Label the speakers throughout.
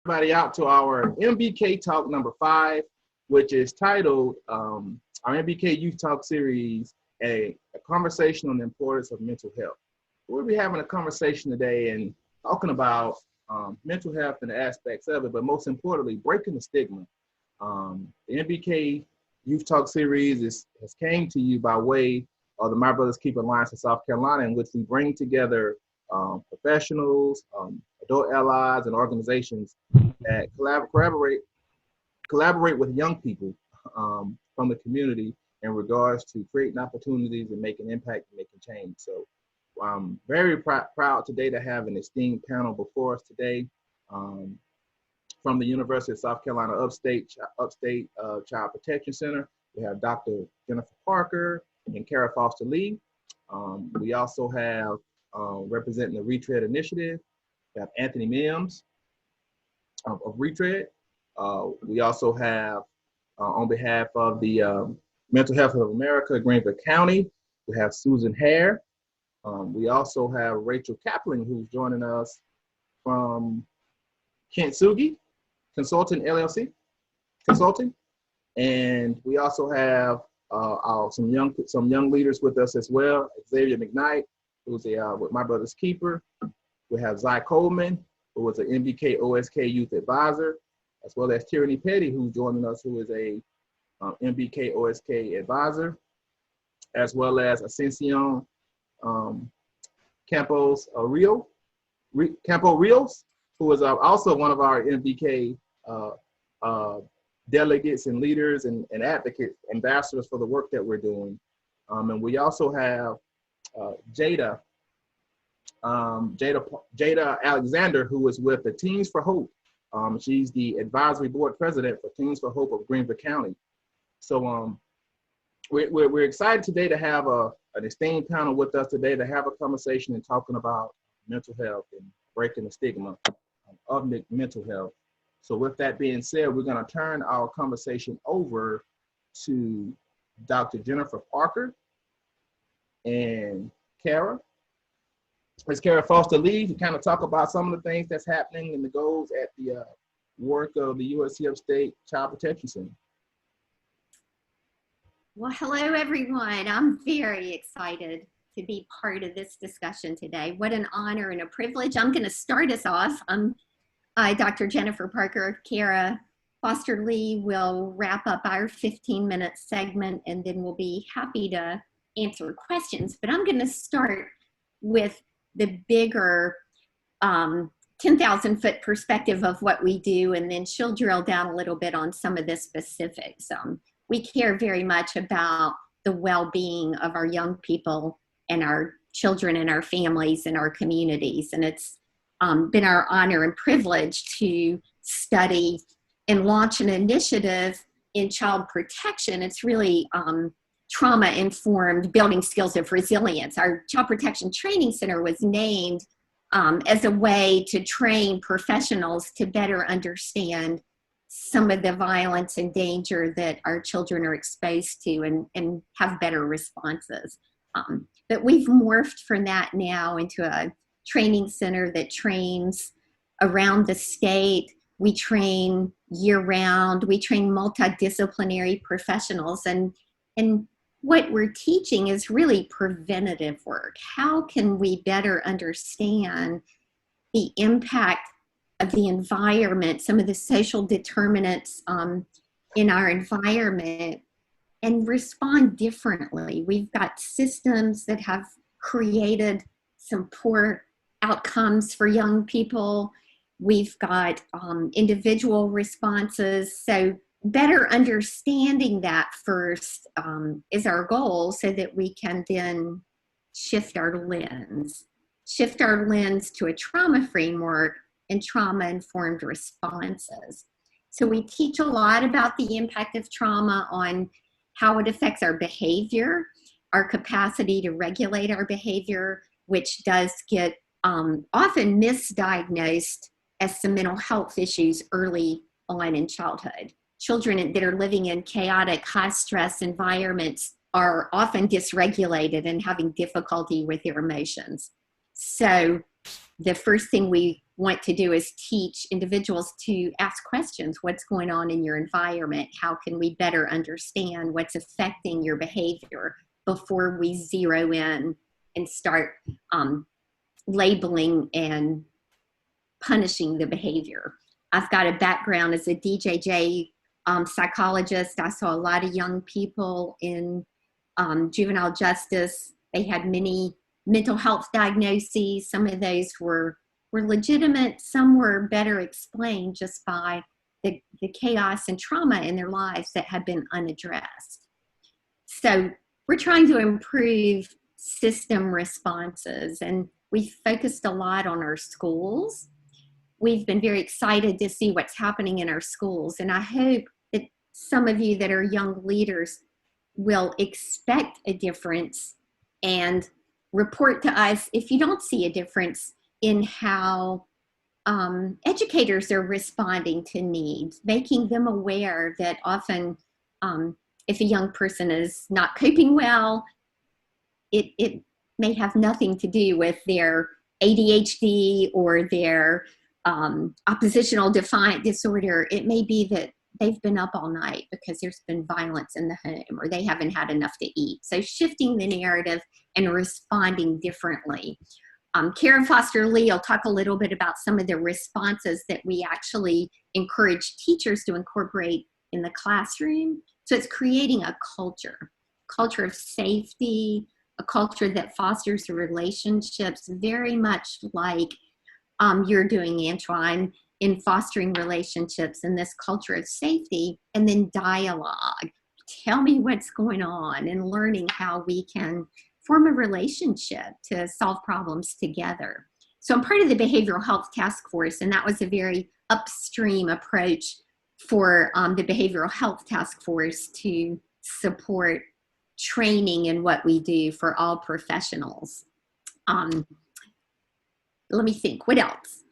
Speaker 1: Everybody out to our MBK Talk number 5, which is titled our MBK Youth Talk Series, a conversation on the importance of mental health. We'll be having a conversation today and talking about mental health and the aspects of it, but most importantly, breaking the stigma. The MBK Youth Talk Series has came to you by way of the My Brothers Keeper Alliance in South Carolina, in which we bring together professionals, adult allies, and organizations that collaborate with young people from the community in regards to creating opportunities and making impact and making change. So I'm very proud today to have an esteemed panel before us today from the University of South Carolina Upstate Child Protection Center. We have Dr. Jennifer Parker and Hare Foster Lee. We also have representing the Retread Initiative, we have Anthony Mims of Retread. We also have on behalf of the Mental Health of America, Greenville County, we have Susan Hare. We also have Rachel Kaplan, who's joining us from Kintsugi Consulting LLC, Consulting. And we also have some young leaders with us as well. Xavier McKnight, who's with My Brother's Keeper. We have Zy Coleman, who was an MBK OSK Youth Advisor, as well as Tyranny Petty, who's joining us, who is a MBK OSK Advisor, as well as Ascension Campo Rios, who is also one of our MBK delegates and leaders and advocates, ambassadors for the work that we're doing. And we also have Jada Alexander, who is with the Teens for Hope. She's the advisory board president for Teens for Hope of Greenville County. So we're excited today to have an esteemed panel with us today to have a conversation and talking about mental health and breaking the stigma of mental health. So with that being said, we're going to turn our conversation over to Dr. Jennifer Parker and Hare. Ms. Hare Foster Lee to kind of talk about some of the things that's happening and the goals at the work of the USC Upstate Child Protection Center.
Speaker 2: Well, hello, everyone. I'm very excited to be part of this discussion today. What an honor and a privilege. I'm going to start us off. Dr. Jennifer Parker. Hare Foster Lee will wrap up our 15-minute segment, and then we'll be happy to answer questions. But I'm going to start with the bigger 10,000-foot perspective of what we do, and then she'll drill down a little bit on some of the specifics. We care very much about the well-being of our young people and our children and our families and our communities, and it's been our honor and privilege to study and launch an initiative in child protection. It's really trauma-informed building skills of resilience. Our Child Protection Training Center was named as a way to train professionals to better understand some of the violence and danger that our children are exposed to and have better responses. But we've morphed from that now into a training center that trains around the state. We train year-round. We train multidisciplinary professionals. And what we're teaching is really preventative work. How can we better understand the impact of the environment, some of the social determinants in our environment, and respond differently? We've got systems that have created some poor outcomes for young people. We've got individual responses. So better understanding that first is our goal, so that we can then shift our lens to a trauma framework and trauma-informed responses. So we teach a lot about the impact of trauma on how it affects our behavior, our capacity to regulate our behavior, which does get often misdiagnosed as some mental health issues early on in childhood. Children that are living in chaotic, high-stress environments are often dysregulated and having difficulty with their emotions. So the first thing we want to do is teach individuals to ask questions. What's going on in your environment? How can we better understand what's affecting your behavior before we zero in and start labeling and punishing the behavior? I've got a background as a DJJ psychologist. I saw a lot of young people in juvenile justice. They had many mental health diagnoses. Some of those were legitimate. Some were better explained just by the chaos and trauma in their lives that had been unaddressed. So we're trying to improve system responses, and we focused a lot on our schools. We've been very excited to see what's happening in our schools, and I hope that some of you that are young leaders will expect a difference and report to us if you don't see a difference in how educators are responding to needs, making them aware that often if a young person is not coping well, it may have nothing to do with their ADHD or their oppositional defiant disorder. It may be that they've been up all night because there's been violence in the home, or they haven't had enough to eat. So shifting the narrative and responding differently. Karen Foster Lee will talk a little bit about some of the responses that we actually encourage teachers to incorporate in the classroom. So it's creating a culture of safety, a culture that fosters relationships, very much like you're doing, Antoine, in fostering relationships and this culture of safety, and then dialogue. Tell me what's going on, and learning how we can form a relationship to solve problems together. So I'm part of the Behavioral Health Task Force, and that was a very upstream approach for the Behavioral Health Task Force to support training in what we do for all professionals. Let me think, what else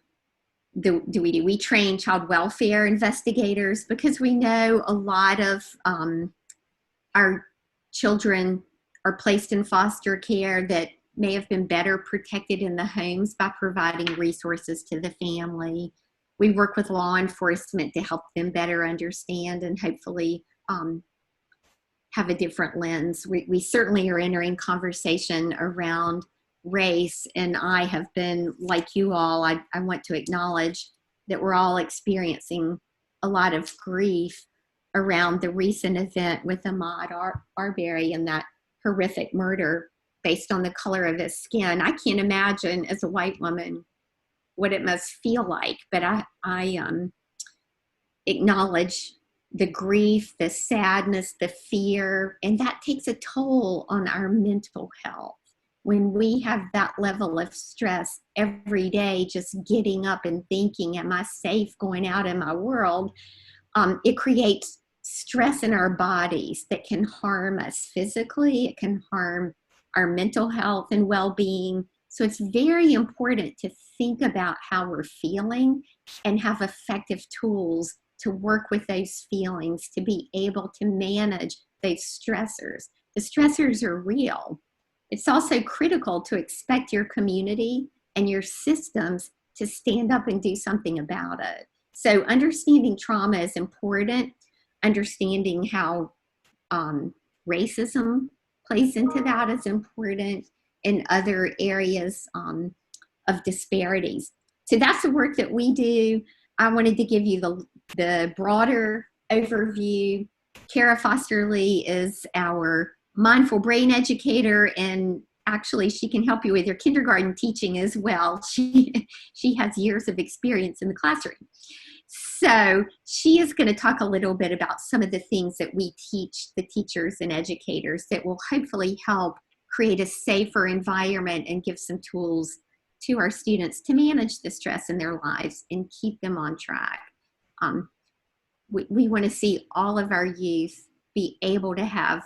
Speaker 2: do we do? We train child welfare investigators because we know a lot of our children are placed in foster care that may have been better protected in the homes by providing resources to the family. We work with law enforcement to help them better understand and hopefully have a different lens. We certainly are entering conversation around race, and I have been, like you all, I want to acknowledge that we're all experiencing a lot of grief around the recent event with Ahmaud Arbery and that horrific murder based on the color of his skin. I can't imagine as a white woman what it must feel like, but I acknowledge the grief, the sadness, the fear, and that takes a toll on our mental health. When we have that level of stress every day, just getting up and thinking, am I safe going out in my world? It creates stress in our bodies that can harm us physically. It can harm our mental health and well-being. So it's very important to think about how we're feeling and have effective tools to work with those feelings, to be able to manage those stressors. The stressors are real. It's also critical to expect your community and your systems to stand up and do something about it. So understanding trauma is important. Understanding how racism plays into that is important, in other areas of disparities. So that's the work that we do. I wanted to give you the broader overview. Kara Foster Lee is our mindful brain educator, and actually she can help you with your kindergarten teaching as well. She has years of experience in the classroom. So she is going to talk a little bit about some of the things that we teach the teachers and educators that will hopefully help create a safer environment and give some tools to our students to manage the stress in their lives and keep them on track. We want to see all of our youth be able to have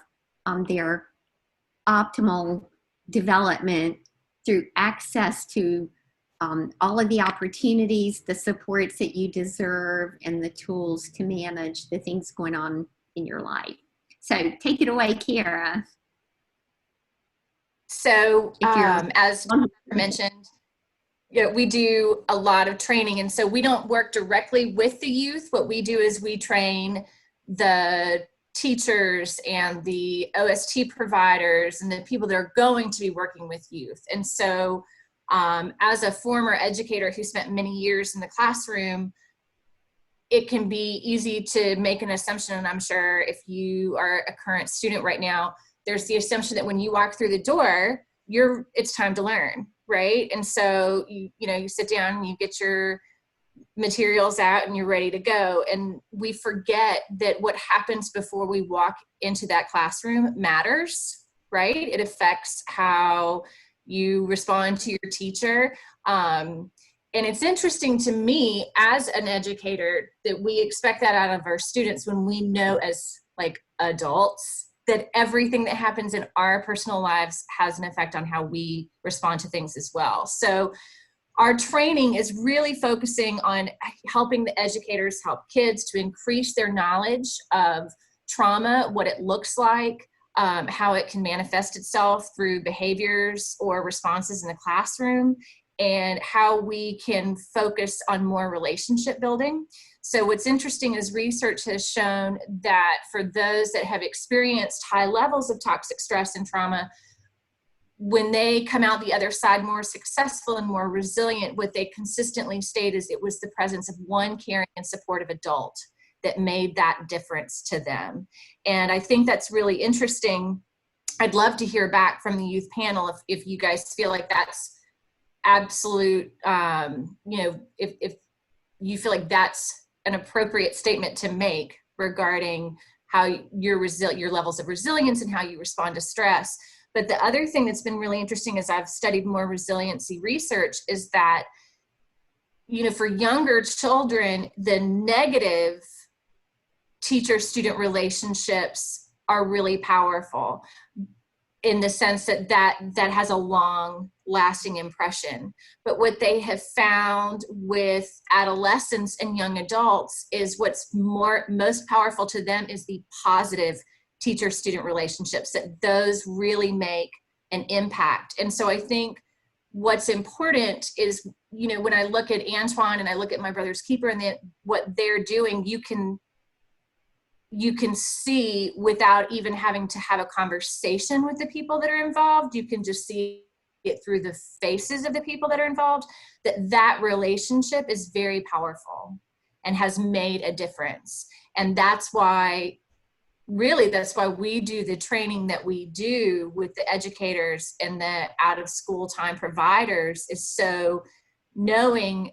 Speaker 2: their optimal development through access to all of the opportunities, the supports that you deserve, and the tools to manage the things going on in your life. So take it away, Kara.
Speaker 3: So as mentioned, we do a lot of training. And so we don't work directly with the youth. What we do is we train the teachers and the OST providers and the people that are going to be working with youth. And so as a former educator who spent many years in the classroom, it can be easy to make an assumption, and I'm sure if you are a current student right now, there's the assumption that when you walk through the door, it's time to learn, right? And so you sit down and you get your materials out and you're ready to go. And we forget that what happens before we walk into that classroom matters, right? It affects how you respond to your teacher. And it's interesting to me as an educator that we expect that out of our students when we know as like adults that everything that happens in our personal lives has an effect on how we respond to things as well. So our training is really focusing on helping the educators help kids to increase their knowledge of trauma, what it looks like, how it can manifest itself through behaviors or responses in the classroom, and how we can focus on more relationship building. So what's interesting is research has shown that for those that have experienced high levels of toxic stress and trauma, when they come out the other side more successful and more resilient, what they consistently state is it was the presence of one caring and supportive adult that made that difference to them. And I think that's really interesting. I'd love to hear back from the youth panel if you guys feel like that's absolute, if you feel like that's an appropriate statement to make regarding how your levels of resilience and how you respond to stress. But the other thing that's been really interesting as I've studied more resiliency research is that, for younger children, the negative teacher-student relationships are really powerful in the sense that has a long lasting impression. But what they have found with adolescents and young adults is what's most powerful to them is the positive teacher-student relationships, that those really make an impact. And so I think what's important is, when I look at Antoine and I look at my brother's keeper and what they're doing, you can see without even having to have a conversation with the people that are involved. You can just see it through the faces of the people that are involved, that relationship is very powerful and has made a difference. And that's why we do the training that we do with the educators and the out of school time providers, is so knowing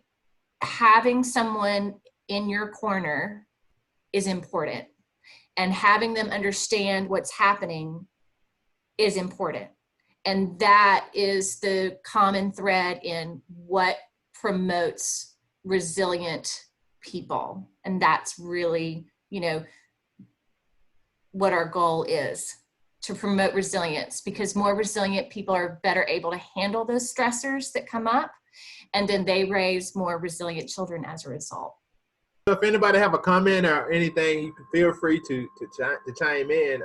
Speaker 3: having someone in your corner is important, and having them understand what's happening is important. And that is the common thread in what promotes resilient people. And that's really, what our goal is, to promote resilience, because more resilient people are better able to handle those stressors that come up, and then they raise more resilient children as a result.
Speaker 1: So if anybody have a comment or anything, you can feel free to chime in.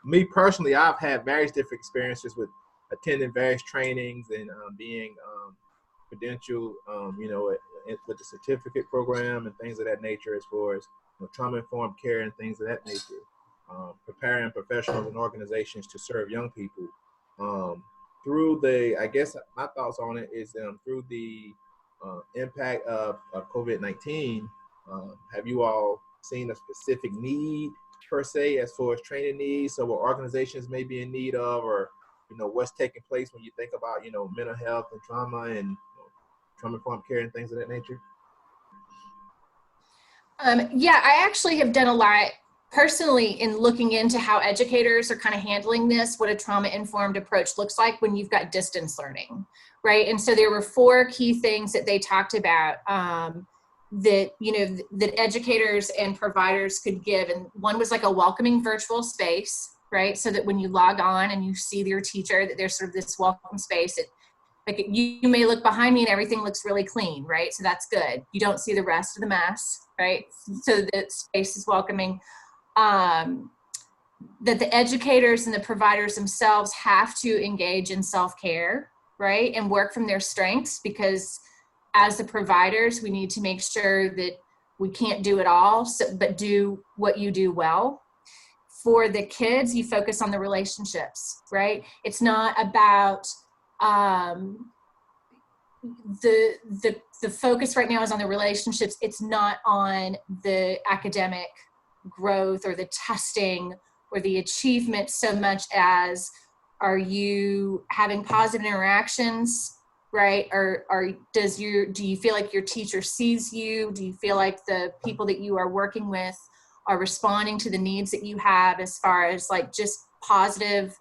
Speaker 1: Me personally, I've had various different experiences with attending various trainings and being credentialed, with the certificate program and things of that nature, as far as trauma-informed care and things of that nature. Preparing professionals and organizations to serve young people. I guess my thoughts on it is through the impact of COVID-19, have you all seen a specific need per se as far as training needs? So what organizations may be in need of, or what's taking place when you think about mental health and trauma and trauma-informed care and things of that nature?
Speaker 3: I actually have done a lot personally in looking into how educators are kind of handling this, what a trauma-informed approach looks like when you've got distance learning, right? And so there were 4 key things that they talked about that educators and providers could give. And one was like a welcoming virtual space, right? So that when you log on and you see your teacher, that there's sort of this welcome space. You may look behind me and everything looks really clean, right? So that's good. You don't see the rest of the mess, right? So the space is welcoming. That the educators and the providers themselves have to engage in self-care, right? And work from their strengths, because as the providers, we need to make sure that we can't do it all, but do what you do well. For the kids, you focus on the relationships, right? It's not about the focus right now is on the relationships. It's not on the academic growth or the testing or the achievement so much as, are you having positive interactions, right? Do you feel like your teacher sees you? Do you feel like the people that you are working with are responding to the needs that you have, as far as like just positive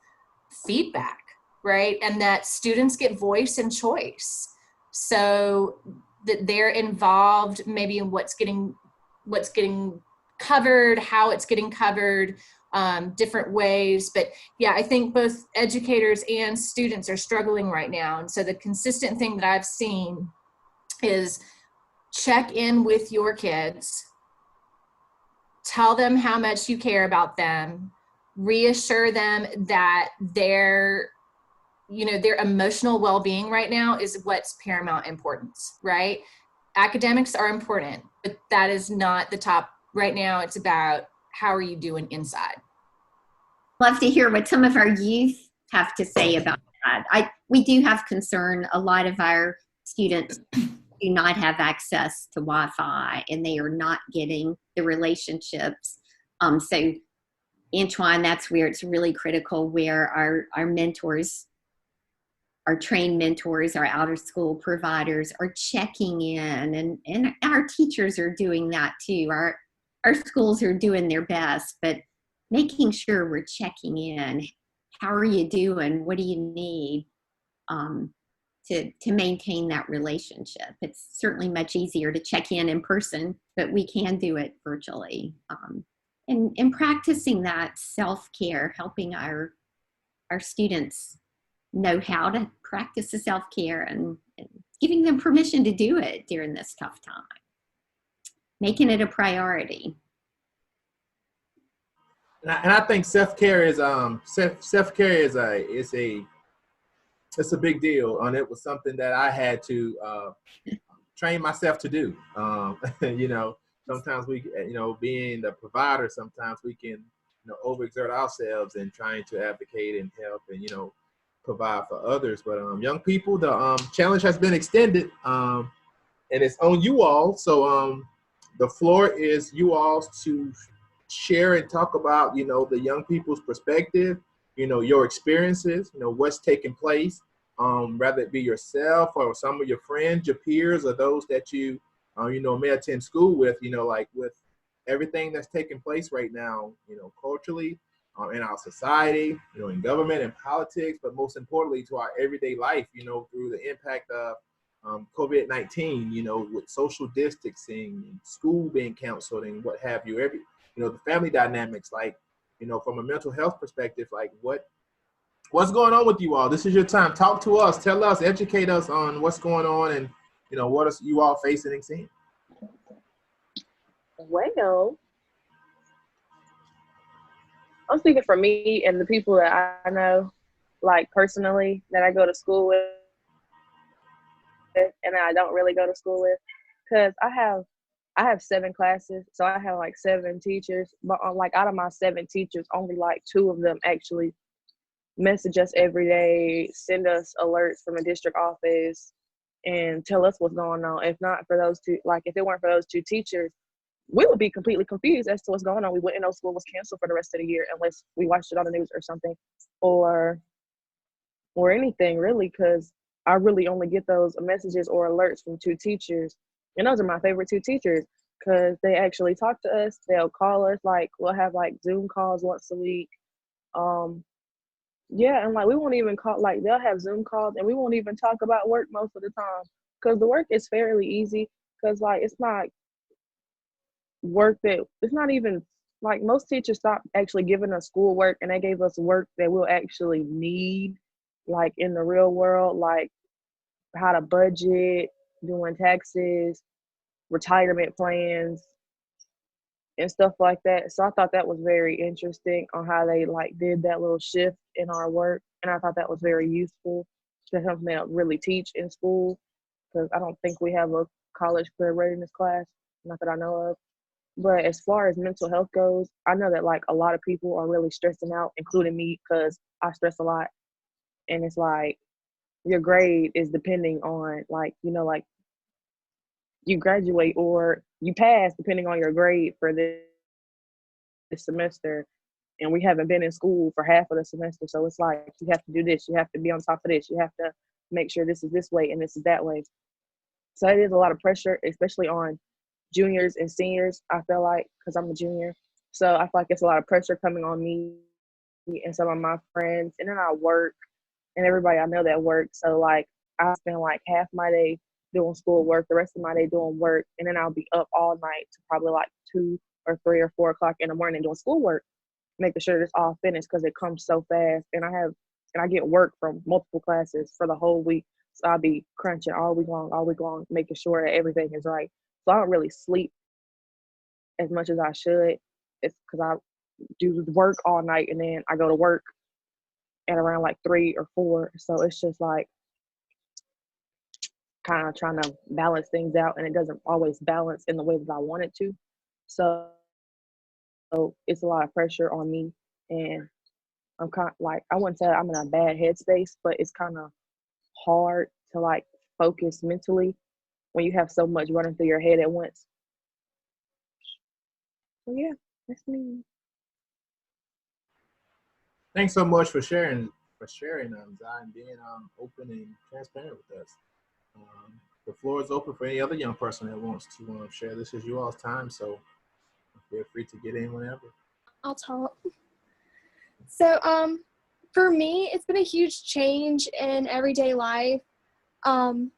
Speaker 3: feedback, right? And that students get voice and choice, so that they're involved maybe in what's getting covered, how it's getting covered, different ways. But yeah, I think both educators and students are struggling right now. And so the consistent thing that I've seen is check in with your kids, tell them how much you care about them, reassure them that their emotional well-being right now is what's paramount importance, right? Academics are important, but that is not the top right now. It's about how are you doing inside.
Speaker 2: Love to hear what some of our youth have to say about that. We do have concern. A lot of our students do not have access to Wi-Fi, and they are not getting the relationships. So Antoine, that's where it's really critical, where our mentors, our trained mentors, our outer school providers are checking in, and our teachers are doing that too. Our schools are doing their best, but making sure we're checking in. How are you doing? What do you need? To maintain that relationship. It's certainly much easier to check in person, but we can do it virtually. And practicing that self-care, helping our students know how to practice the self-care, and giving them permission to do it during this tough time, making it a priority.
Speaker 1: And I think self-care is it's a big deal, and it was something that I had to train myself to do. Sometimes we, being the provider, sometimes we can, overexert ourselves in trying to advocate and help and, provide for others. But young people, the challenge has been extended, and it's on you all. So the floor is you all to share and talk about, the young people's perspective, your experiences, what's taking place, whether it be yourself or some of your friends, your peers, or those that you, may attend school with, like with everything that's taking place right now, culturally, in our society, in government and politics, but most importantly to our everyday life, through the impact of COVID-19, with social distancing, and school being canceled and what have you, the family dynamics, like, from a mental health perspective, like what's going on with you all? This is your time. Talk to us, tell us, educate us on what's going on, and what are you all facing and seeing?
Speaker 4: Well, I'm speaking for me and the people that I know, like personally, that I go to school with, and I don't really go to school with, because I have 7 classes, so I have like 7 teachers, but like out of my 7 teachers, only like 2 of them actually message us every day, send us alerts from a district office, and tell us what's going on. If not for those 2, like if it weren't for those 2 teachers, we would be completely confused as to what's going on. We wouldn't know school was canceled for the rest of the year unless we watched it on the news or something, or anything really, because I really only get those messages or alerts from 2 teachers. And those are my favorite 2 teachers, because they actually talk to us. They'll call us, like we'll have like Zoom calls once a week. Yeah, and like we won't even call, like they'll have Zoom calls and we won't even talk about work most of the time, because the work is fairly easy, because like it's not work that, it's not even, like most teachers stopped actually giving us schoolwork and they gave us work that we'll actually need, like in the real world, like how to budget, doing taxes, retirement plans, and stuff like that. So I thought that was very interesting on how they like did that little shift in our work, and I thought that was very useful. That's something they don't really teach in school, because I don't think we have a college career readiness class, not that I know of. But as far as mental health goes, I know that like a lot of people are really stressing out, including me, because I stress a lot. And it's like your grade is depending on like, you know, like you graduate or you pass depending on your grade for this semester. And we haven't been in school for half of the semester. So it's like you have to do this, you have to be on top of this, you have to make sure this is this way and this is that way. So it is a lot of pressure, especially on juniors and seniors, I feel like, because I'm a junior. So I feel like it's a lot of pressure coming on me and some of my friends. And then I work, and everybody I know that works. So like I spend like half my day doing schoolwork, the rest of my day doing work, and then I'll be up all night to probably like 2 or 3 or 4 o'clock in the morning doing schoolwork, making sure it's all finished because it comes so fast. And I get work from multiple classes for the whole week. So I'll be crunching all week long, making sure that everything is right. So I don't really sleep as much as I should. It's because I do work all night and then I go to work at around like 3 or 4. So it's just like kind of trying to balance things out, and it doesn't always balance in the way that I want it to. So it's a lot of pressure on me, and I'm kind of like, I wouldn't say I'm in a bad headspace, but it's kind of hard to like focus mentally when you have so much running through your head at once. So yeah, that's me.
Speaker 1: Thanks so much for sharing, Zai, and being open and transparent with us. The floor is open for any other young person that wants to share. This is you all's time, so feel free to get in whenever.
Speaker 5: I'll talk. So, for me, it's been a huge change in everyday life. I'm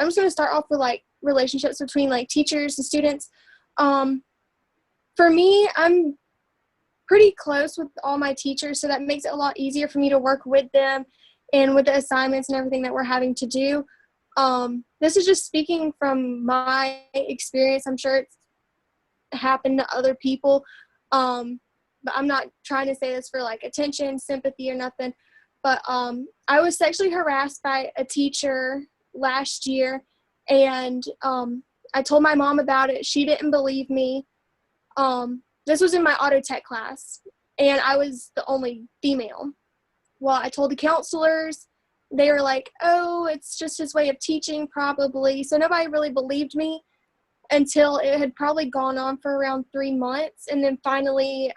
Speaker 5: just going to start off with like relationships between like teachers and students. For me, I'm pretty close with all my teachers, so that makes it a lot easier for me to work with them and with the assignments and everything that we're having to do. This is just speaking from my experience. I'm sure it's happened to other people. But I'm not trying to say this for like attention, sympathy, or nothing. But I was sexually harassed by a teacher last year, and I told my mom about it. She didn't believe me. This was in my auto tech class, and I was the only female. Well, I told the counselors. They were like, oh, it's just his way of teaching, probably. So nobody really believed me until it had probably gone on for around 3 months. And then finally,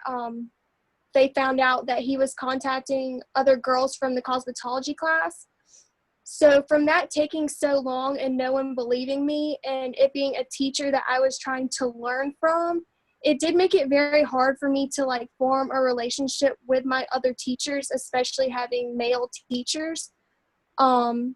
Speaker 5: they found out that he was contacting other girls from the cosmetology class. So from that taking so long and no one believing me, and it being a teacher that I was trying to learn from, it did make it very hard for me to like form a relationship with my other teachers, especially having male teachers. So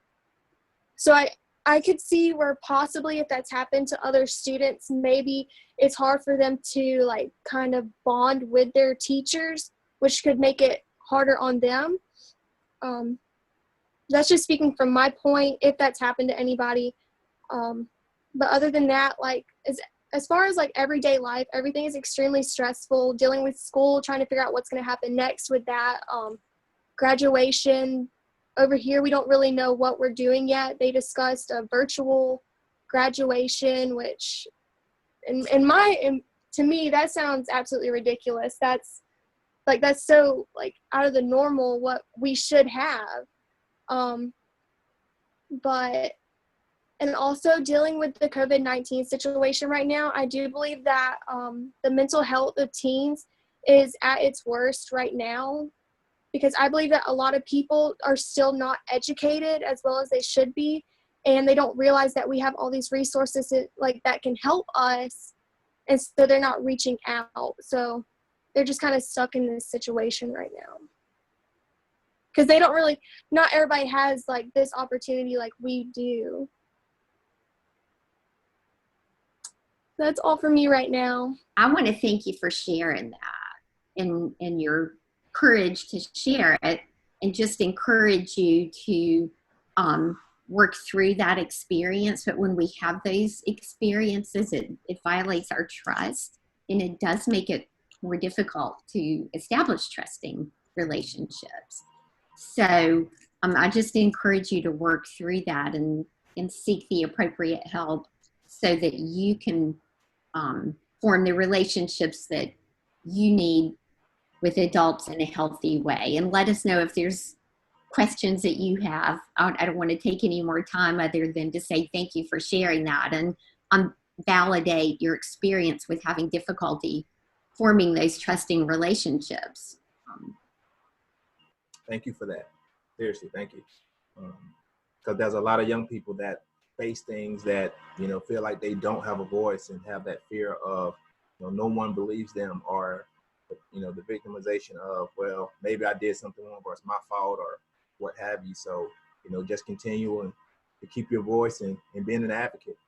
Speaker 5: I could see where possibly if that's happened to other students, maybe it's hard for them to like kind of bond with their teachers, which could make it harder on them. That's just speaking from my point, if that's happened to anybody. But other than that, like as far as like everyday life, everything is extremely stressful, dealing with school, trying to figure out what's going to happen next with that. Graduation. Over here, we don't really know what we're doing yet. They discussed a virtual graduation, which to me, that sounds absolutely ridiculous. That's so like out of the normal what we should have. But, and also dealing with the COVID-19 situation right now, I do believe that the mental health of teens is at its worst right now, because I believe that a lot of people are still not educated as well as they should be, and they don't realize that we have all these resources that can help us, and so they're not reaching out. So they're just kind of stuck in this situation right now. Because they don't really, not everybody has like this opportunity like we do. That's all for me right now.
Speaker 2: I want to thank you for sharing that and your courage to share it, and just encourage you to work through that experience. But when we have those experiences, it violates our trust, and it does make it more difficult to establish trusting relationships. So I just encourage you to work through that and seek the appropriate help so that you can form the relationships that you need with adults in a healthy way. And let us know if there's questions that you have. I don't want to take any more time other than to say thank you for sharing that and validate your experience with having difficulty forming those trusting relationships.
Speaker 1: Thank you for that. Seriously, thank you. Because there's a lot of young people that face things that, feel like they don't have a voice and have that fear of, no one believes them, or, the victimization of, well, maybe I did something wrong or it's my fault or what have you. So, just continue to keep your voice and being an advocate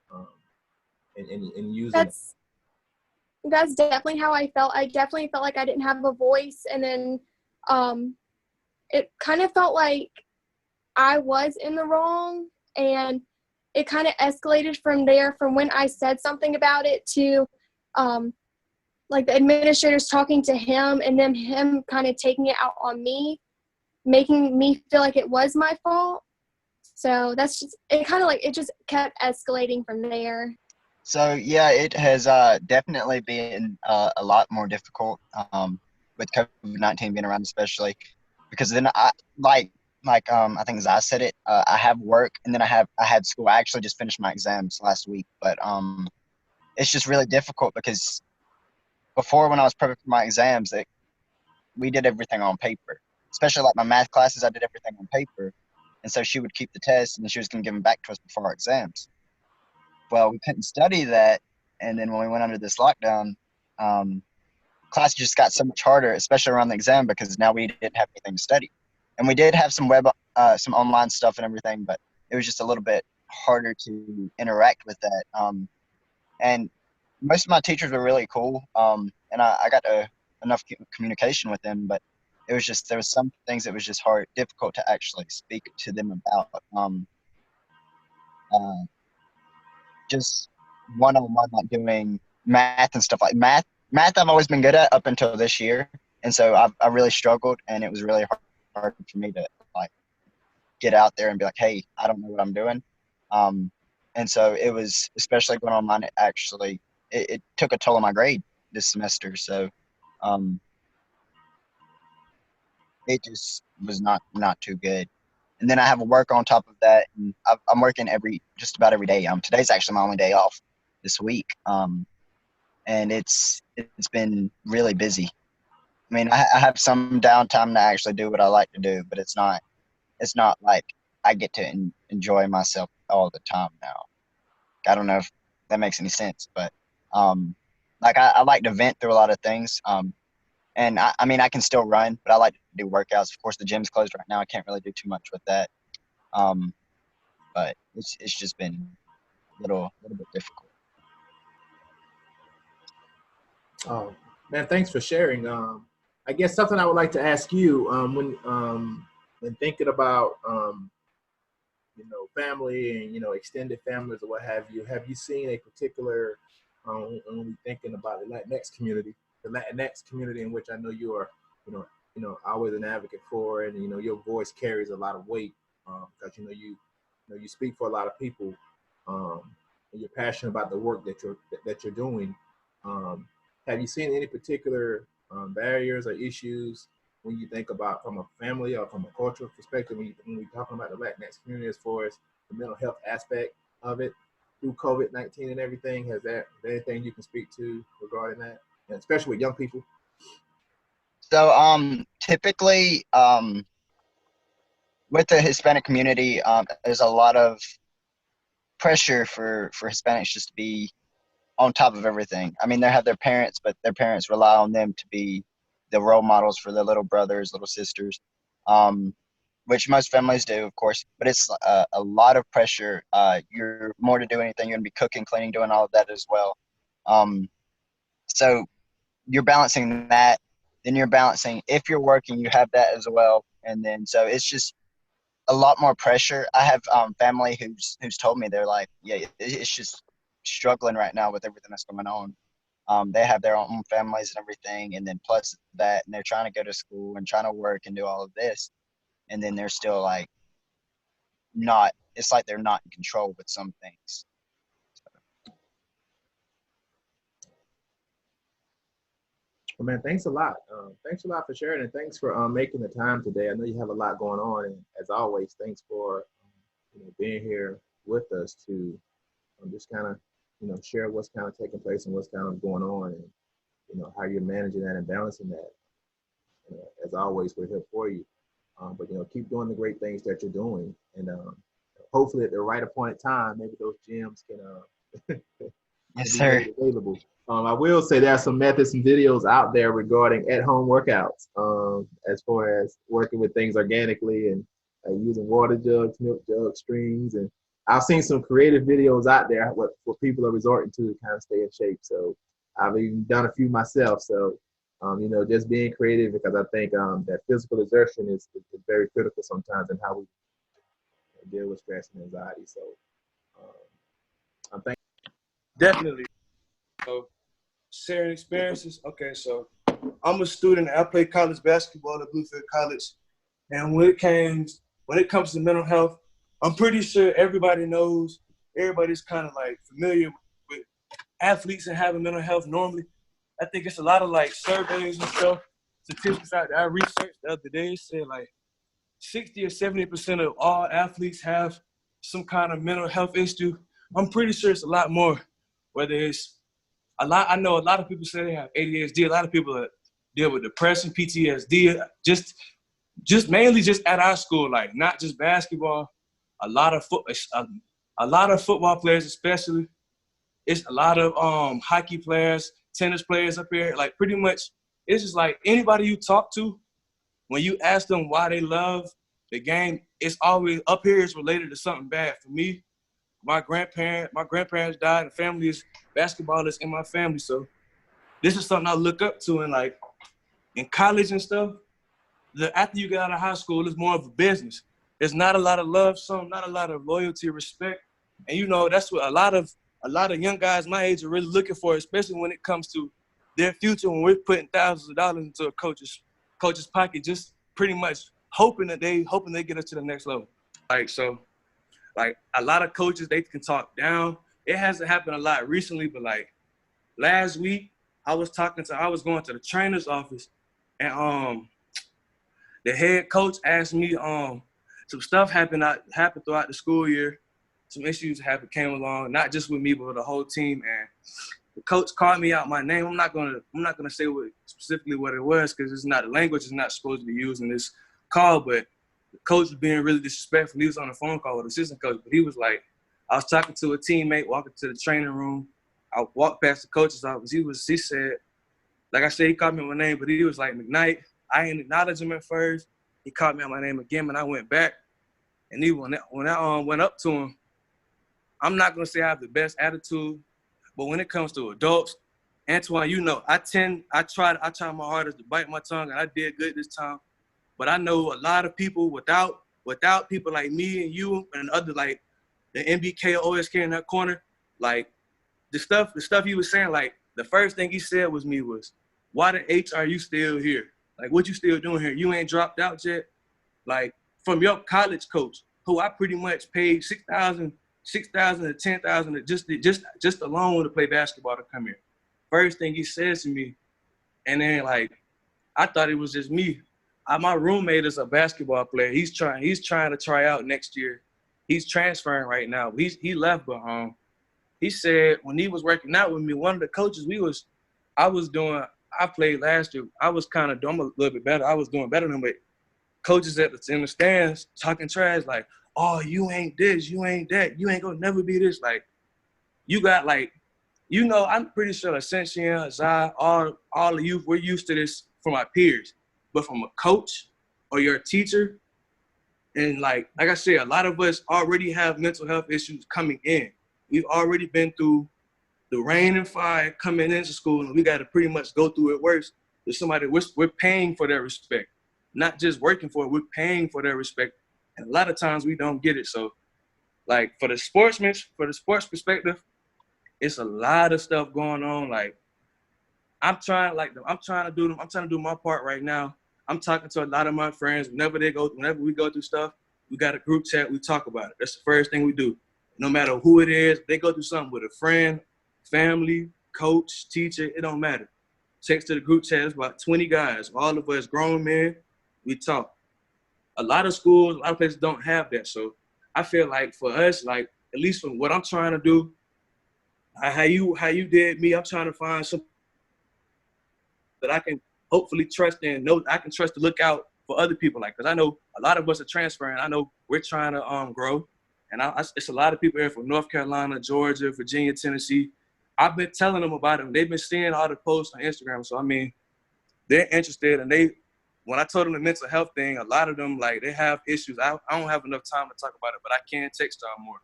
Speaker 1: and using it.
Speaker 5: That's definitely how I felt. I definitely felt like I didn't have a voice, and then it kind of felt like I was in the wrong, and it kind of escalated from there, from when I said something about it to like the administrators talking to him, and then him kind of taking it out on me, making me feel like it was my fault. So that's just, it kind of like, it just kept escalating from there.
Speaker 6: So yeah, it has definitely been a lot more difficult with COVID-19 being around, especially because then I I think as I said it, I have work, and then I had school. I actually just finished my exams last week, but it's just really difficult because before, when I was prepping for my exams, we did everything on paper. Especially like my math classes, I did everything on paper, and so she would keep the tests, and then she was going to give them back to us before our exams. Well, we couldn't study that, and then when we went under this lockdown, class just got so much harder, especially around the exam, because now we didn't have anything to study. And we did have some some online stuff and everything, but it was just a little bit harder to interact with that. And most of my teachers were really cool, and I got enough communication with them, but it was just, there was some things that was just difficult to actually speak to them about. Just one-on-one, like doing math and stuff like math. Math I've always been good at up until this year, and so I really struggled, and it was really hard for me to like get out there and be like, hey, I don't know what I'm doing. And so it was, especially going online, it took a toll on my grade this semester. So it just was not too good. And then I have work on top of that, and I'm working just about every day. Today's actually my only day off this week, and it's been really busy. I mean, I have some downtime to actually do what I like to do, but it's not like I get to enjoy myself all the time now. I don't know if that makes any sense, but like I like to vent through a lot of things. And I mean, I can still run, but I like to do workouts. Of course, the gym's closed right now. I can't really do too much with that. But it's just been a little bit difficult.
Speaker 1: Oh, man, thanks for sharing. I guess something I would like to ask you, when thinking about family and extended families or what have you seen a particular, when we thinking about the Latinx community in which I know you are always an advocate for, and your voice carries a lot of weight, because you speak for a lot of people, and you're passionate about the work that you're doing. Have you seen any particular barriers or issues when you think about, from a family or from a cultural perspective, when we're talking about the Latinx community, as far as the mental health aspect of it through COVID-19 and everything? Is there anything you can speak to regarding that, and especially with young people?
Speaker 6: So typically with the Hispanic community, there's a lot of pressure for Hispanics just to be on top of everything. I mean, they have their parents, but their parents rely on them to be the role models for their little brothers, little sisters, which most families do, of course. But it's a lot of pressure. You're more to do anything. You're going to be cooking, cleaning, doing all of that as well. So you're balancing that. Then you're balancing, if you're working, you have that as well. And then so it's just a lot more pressure. I have family who's told me, they're like, yeah, it's just struggling right now with everything that's going on. They have their own families and everything, and then plus that, and they're trying to go to school and trying to work and do all of this, and then they're still like not, it's like they're not in control with some things.
Speaker 1: Well, man, thanks a lot. Thanks a lot for sharing, and thanks for making the time today. I know you have a lot going on, and as always, thanks for being here with us to just kind of share what's kind of taking place and what's kind of going on, and how you're managing that and balancing that. As always, we're here for you. But keep doing the great things that you're doing, and hopefully at the right appointed time, maybe those gyms can
Speaker 6: Yes,
Speaker 1: be
Speaker 6: sir.
Speaker 1: made available. I will say there are some methods and videos out there regarding at-home workouts, as far as working with things organically and using water jugs, milk jugs, streams, and I've seen some creative videos out there what people are resorting to kind of stay in shape. So I've even done a few myself. So just being creative, because I think that physical exertion is very critical sometimes in how we deal with stress and anxiety. So I'm thankful.
Speaker 7: Definitely. So, sharing experiences. Okay, so I'm a student. I play college basketball at Bluefield College, and when it comes to mental health, I'm pretty sure everybody's kind of like familiar with athletes and having mental health normally. I think it's a lot of like surveys and stuff, statistics out there. I researched the other day, it said like 60 or 70% of all athletes have some kind of mental health issue. I'm pretty sure it's a lot more. Whether it's I know a lot of people say they have ADHD. A lot of people deal with depression, PTSD. Just mainly just at our school, like not just basketball. A lot of football players, especially. It's a lot of hockey players, tennis players up here. Like pretty much, it's just like anybody you talk to, when you ask them why they love the game, it's always up here is related to something bad. For me, my grandparents died, and family is basketball is in my family. So this is something I look up to, and like in college and stuff, after you get out of high school, it's more of a business. There's not a lot of love, not a lot of loyalty, respect. And that's what a lot of young guys my age are really looking for, especially when it comes to their future, when we're putting thousands of dollars into a coach's pocket, just pretty much hoping they get us to the next level. Like a lot of coaches, they can talk down. It hasn't happened a lot recently, but like last week, I was going to the trainer's office, and the head coach asked me some stuff happened throughout the school year. Some issues came along, not just with me, but with the whole team. And the coach called me out my name. I'm not gonna say specifically what it was, because it's not the language is not supposed to be used in this call. But the coach was being really disrespectful. He was on the phone call with the assistant coach, but he was like, I was talking to a teammate, walking to the training room. I walked past the coach's office. He said, like I said, he called me my name, but he was like, McKnight. I ain't acknowledge him at first. He called me out my name again, and I went back. And when I went up to him, I'm not gonna say I have the best attitude, but when it comes to adults, Antoine, I try my hardest to bite my tongue, and I did good this time. But I know a lot of people without people like me and you and other like the MBK or OSK in that corner, like the stuff he was saying, like the first thing he said was, why the H are you still here? Like, what you still doing here? You ain't dropped out yet? Like, from your college coach, who I pretty much paid $6,000 to $10,000 just alone to play basketball to come here. First thing he says to me, and then like I thought it was just me. My roommate is a basketball player. He's trying to try out next year. He's transferring right now. He left, but he said when he was working out with me, one of the coaches I played last year. I was kind of doing a little bit better. I was doing better than him, but coaches in the stands talking trash like, oh, you ain't this, you ain't that, you ain't gonna never be this. Like, you got like, I'm pretty sure Ascension, Zai, all of you, we're used to this from our peers. But from a coach or your teacher, and like I said, a lot of us already have mental health issues coming in. We've already been through the rain and fire coming into school, and we got to pretty much go through it worse. There's somebody, we're paying for their respect, not just working for it, we're paying for their respect. And a lot of times we don't get it. So like for the sports perspective, it's a lot of stuff going on. Like I'm trying to do my part right now. I'm talking to a lot of my friends whenever we go through stuff. we got a group chat, we talk about it. That's the first thing we do. No matter who it is, they go through something with a friend, family, coach, teacher, it don't matter. Text to the group chat, it's about 20 guys, all of us grown men, we talk. A lot of schools, a lot of places don't have that. So I feel like for us, like, at least from what I'm trying to do, how you did me, I'm trying to find something that I can hopefully trust and know I can trust to look out for other people. Like, because I know a lot of us are transferring. I know we're trying to grow. And it's a lot of people here from North Carolina, Georgia, Virginia, Tennessee. I've been telling them about them. They've been seeing all the posts on Instagram. So, I mean, they're interested. And when I told them the mental health thing, a lot of them, like, they have issues. I don't have enough time to talk about it, but I can text y'all more.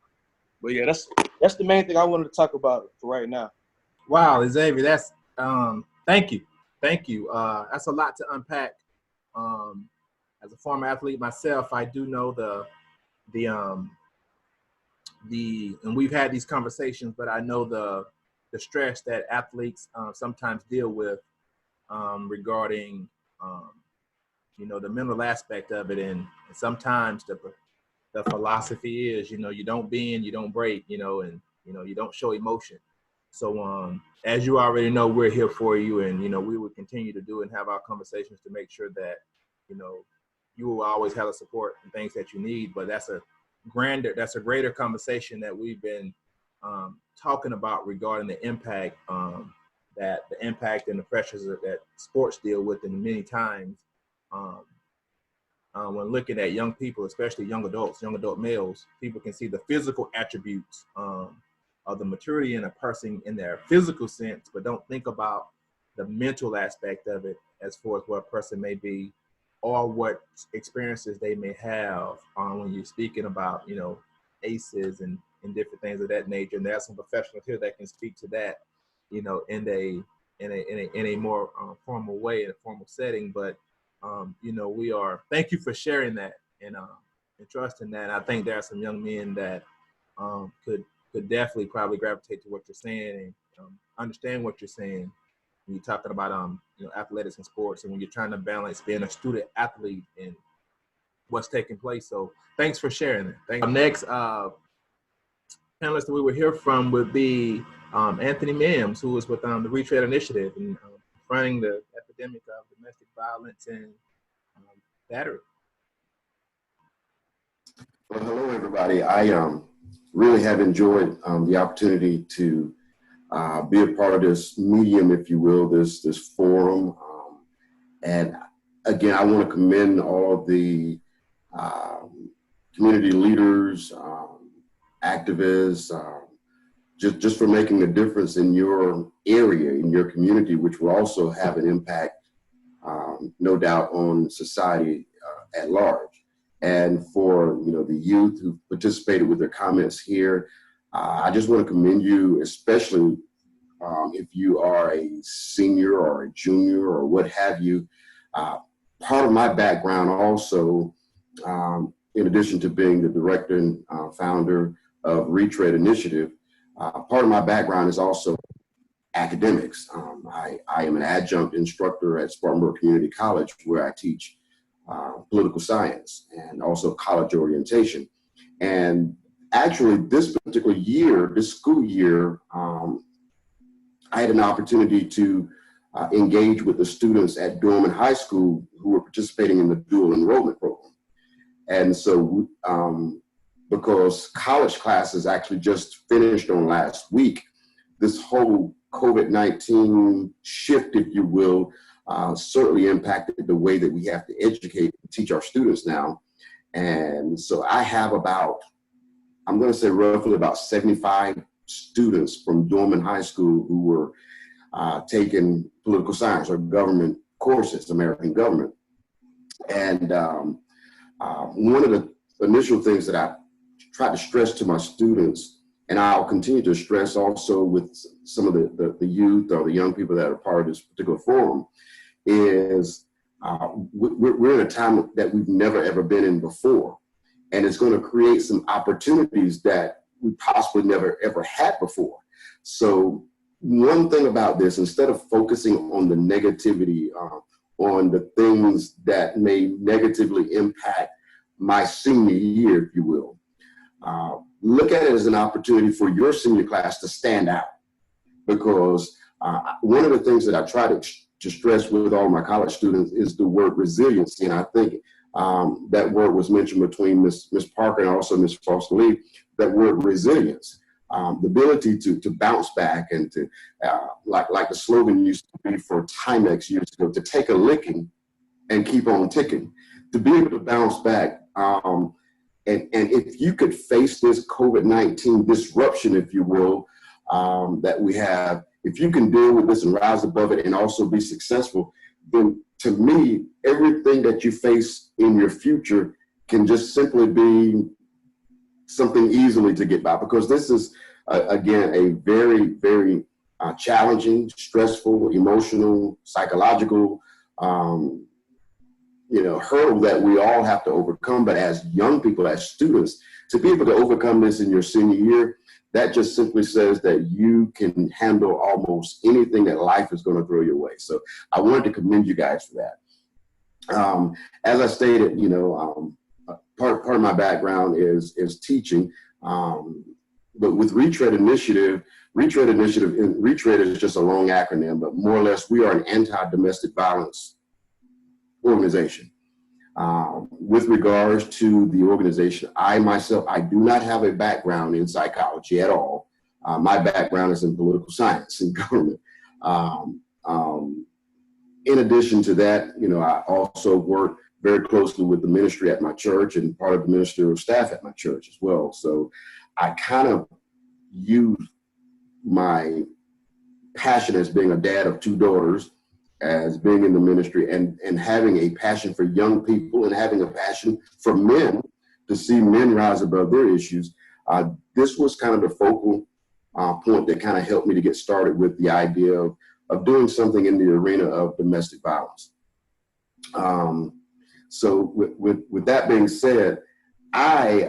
Speaker 7: But yeah, that's the main thing I wanted to talk about for right now.
Speaker 1: Wow, Xavier, that's thank you. That's a lot to unpack. As a former athlete myself, I do know and we've had these conversations, but I know the stress that athletes sometimes deal with regarding the mental aspect of it, and sometimes the philosophy is you don't bend, you don't break, and you don't show emotion. So as you already know, we're here for you, and we will continue to do and have our conversations to make sure that you will always have the support and things that you need. But that's a greater conversation that we've been talking about regarding the impact and the pressures that sports deal with, and many times when looking at young people, especially young adult males, people can see the physical attributes of the maturity in a person in their physical sense, but don't think about the mental aspect of it as far as what a person may be or what experiences they may have when you're speaking about, ACEs and different things of that nature. And there are some professionals here that can speak to that, in a more formal way, in a formal setting. But thank you for sharing that and trusting that. I think there are some young men that could definitely probably gravitate to what you're saying and understand what you're saying when you're talking about athletics and sports, and when you're trying to balance being a student athlete and what's taking place. So thanks for sharing it. Thanks. Our next panelist that we will hear from would be Anthony Mims, who is with the Retread Initiative and confronting the epidemic of domestic violence and battery.
Speaker 8: Well, hello, everybody. I really have enjoyed the opportunity to be a part of this medium, if you will, this forum. And again, I want to commend all of the community leaders, activists, just for making a difference in your area, in your community, which will also have an impact, no doubt, on society at large. And for the youth who participated with their comments here, I just want to commend you, especially if you are a senior or a junior or what have you. Part of my background also, in addition to being the director and founder of Retread Initiative, part of my background is also academics. I am an adjunct instructor at Spartanburg Community College, where I teach political science and also college orientation. And actually, this particular year, this school year, I had an opportunity to engage with the students at Dorman High School who were participating in the dual enrollment program. And so, because college classes actually just finished on last week, this whole COVID-19 shift, if you will, certainly impacted the way that we have to educate and teach our students now. And so I have I'm going to say roughly about 75 students from Dorman High School who were taking political science or government courses, American government. And one of the initial things that I try to stress to my students, and I'll continue to stress also with some of the youth or the young people that are part of this particular forum, is we're in a time that we've never ever been in before. And it's going to create some opportunities that we possibly never ever had before. So one thing about this, instead of focusing on the negativity, on the things that may negatively impact my senior year, if you will. Look at it as an opportunity for your senior class to stand out, because one of the things that I try to stress with all my college students is the word resiliency. And I think that word was mentioned between Ms. Parker and also Ms. Foster Lee, that word resilience. The ability to bounce back and to, like the slogan used to be for Timex years ago, to take a licking and keep on ticking, to be able to bounce back. And if you could face this COVID-19 disruption, if you will, that we have, if you can deal with this and rise above it and also be successful, then to me, everything that you face in your future can just simply be something easily to get by, because this is, again, a very, very challenging, stressful, emotional, psychological, hurdle that we all have to overcome. But as young people, as students, to be able to overcome this in your senior year, that just simply says that you can handle almost anything that life is going to throw your way. So I wanted to commend you guys for that. As I stated, part of my background is teaching, but with Retread Initiative is just a long acronym, but more or less we are an anti-domestic violence organization. With regards to the organization, I do not have a background in psychology at all. My background is in political science and government. In addition to that, I also work very closely with the ministry at my church and part of the ministerial staff at my church as well. So I kind of use my passion as being a dad of two daughters, as being in the ministry, and having a passion for young people and having a passion for men, to see men rise above their issues. This was kind of the focal point that kind of helped me to get started with the idea of doing something in the arena of domestic violence. So with that being said, I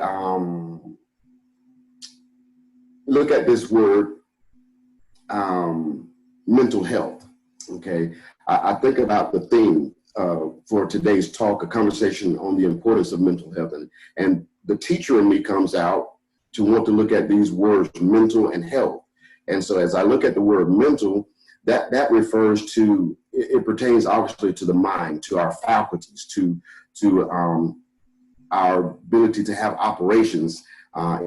Speaker 8: look at this word, mental health. Okay, I think about the theme for today's talk, a conversation on the importance of mental health, and the teacher in me comes out to want to look at these words, mental and health. And so as I look at the word mental, that refers to, it pertains obviously to the mind, to our faculties, to our ability to have operations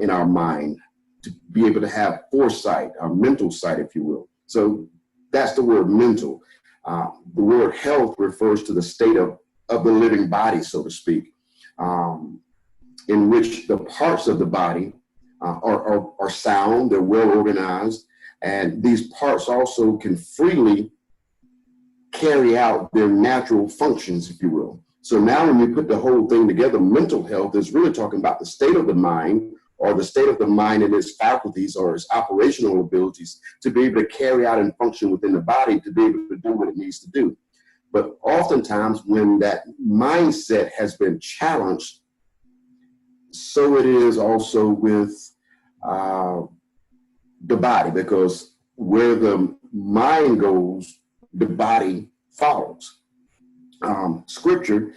Speaker 8: in our mind, to be able to have foresight, our mental sight, if you will. So that's the word mental. The word health refers to the state of the living body, so to speak, in which the parts of the body are sound, they're well organized, and these parts also can freely carry out their natural functions, if you will. So now when you put the whole thing together, mental health is really talking about the state of the mind, or the state of the mind and its faculties or its operational abilities to be able to carry out and function within the body, to be able to do what it needs to do. But oftentimes when that mindset has been challenged, so it is also with the body, because where the mind goes, the body follows. Scripture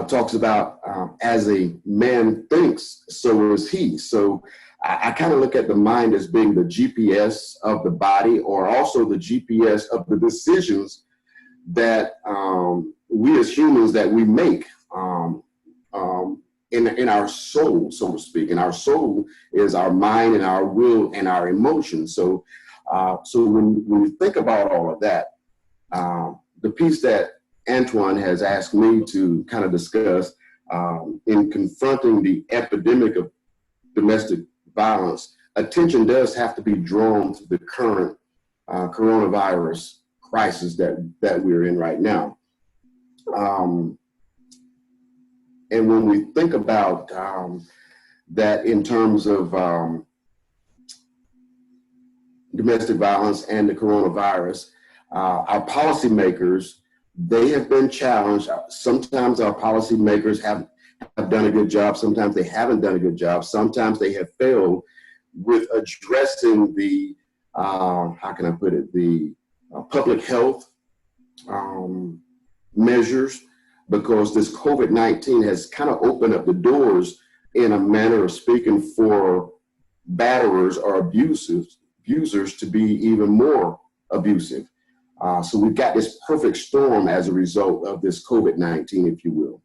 Speaker 8: talks about as a man thinks, so is he. So I kind of look at the mind as being the GPS of the body, or also the GPS of the decisions that we as humans that we make in our soul, so to speak. And our soul is our mind and our will and our emotions. So when we think about all of that, the piece that Antoine has asked me to kind of discuss in confronting the epidemic of domestic violence, attention does have to be drawn to the current coronavirus crisis that we're in right now. And when we think about that in terms of domestic violence and the coronavirus, our policymakers, they have been challenged. Sometimes our policymakers have done a good job. Sometimes they haven't done a good job. Sometimes they have failed with addressing the, how can I put it, the public health measures because this COVID-19 has kind of opened up the doors, in a manner of speaking, for batterers or abusers to be even more abusive. So we've got this perfect storm as a result of this COVID-19, if you will.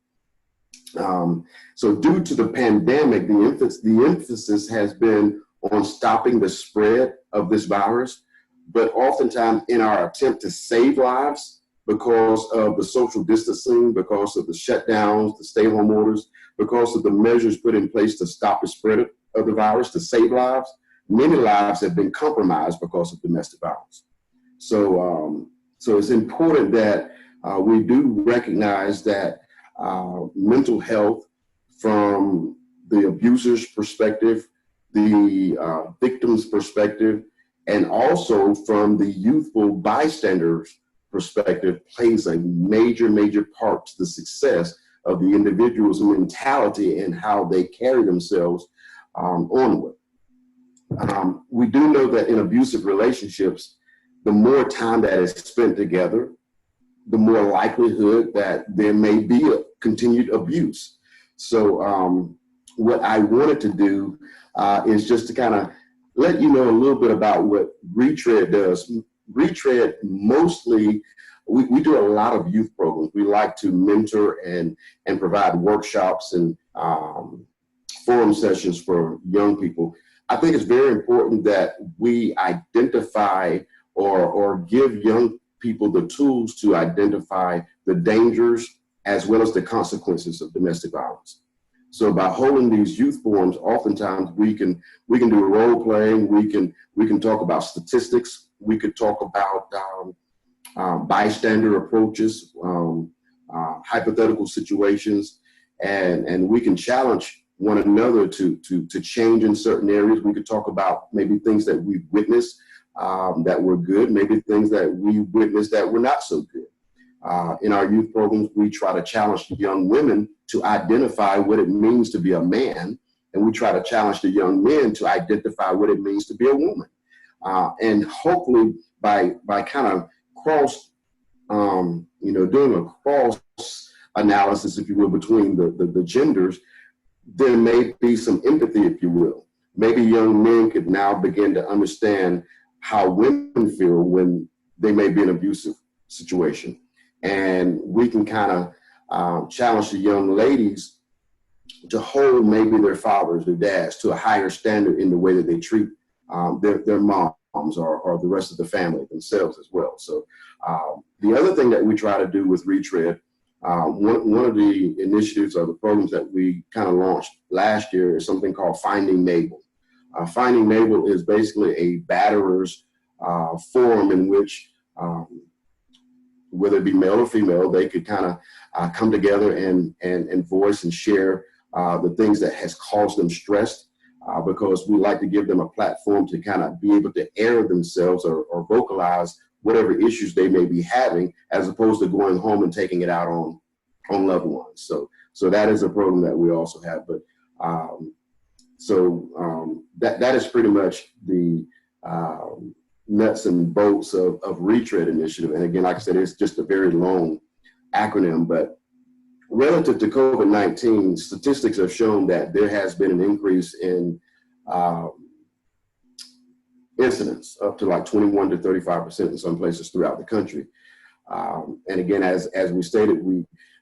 Speaker 8: So due to the pandemic, the emphasis has been on stopping the spread of this virus, but oftentimes in our attempt to save lives, because of the social distancing, because of the shutdowns, the stay-home orders, because of the measures put in place to stop the spread of the virus, to save lives, many lives have been compromised because of domestic violence. So it's important that we do recognize that mental health, from the abuser's perspective, the victim's perspective, and also from the youthful bystander's perspective, plays a major part to the success of the individual's mentality and how they carry themselves onward. We do know that in abusive relationships, the more time that is spent together, the more likelihood that there may be a continued abuse. So what I wanted to do is just to kind of let you know a little bit about what Retread does. Retread, mostly, we do a lot of youth programs. We like to mentor and provide workshops and forum sessions for young people. I think it's very important that we identify or give young people the tools to identify the dangers as well as the consequences of domestic violence. So by holding these youth forums, oftentimes we can do role playing. We can talk about statistics. We could talk about bystander approaches, hypothetical situations, and we can challenge one another to change in certain areas. We could talk about maybe things that we've witnessed that were good, maybe things that we witnessed that were not so good. In our youth programs, we try to challenge young women to identify what it means to be a man, and we try to challenge the young men to identify what it means to be a woman. And hopefully by kind of doing a cross analysis, if you will, between the genders, there may be some empathy, if you will. Maybe young men could now begin to understand how women feel when they may be in an abusive situation. And we can kind of challenge the young ladies to hold maybe their fathers, their dads, to a higher standard in the way that they treat their moms or the rest of the family themselves as well. So the other thing that we try to do with Retread, one of the initiatives or the programs that we kind of launched last year is something called Finding Mabel. Finding Mabel is basically a batterer's forum in which, whether it be male or female, they could kind of come together and voice and share the things that has caused them stress, because we like to give them a platform to kind of be able to air themselves or vocalize whatever issues they may be having, as opposed to going home and taking it out on loved ones. So that is a program that we also have. But that is pretty much the nuts and bolts of Retread initiative. And again, like I said, it's just a very long acronym, but relative to COVID-19, statistics have shown that there has been an increase in incidents, up to like 21 to 35% in some places throughout the country. And again, as we stated,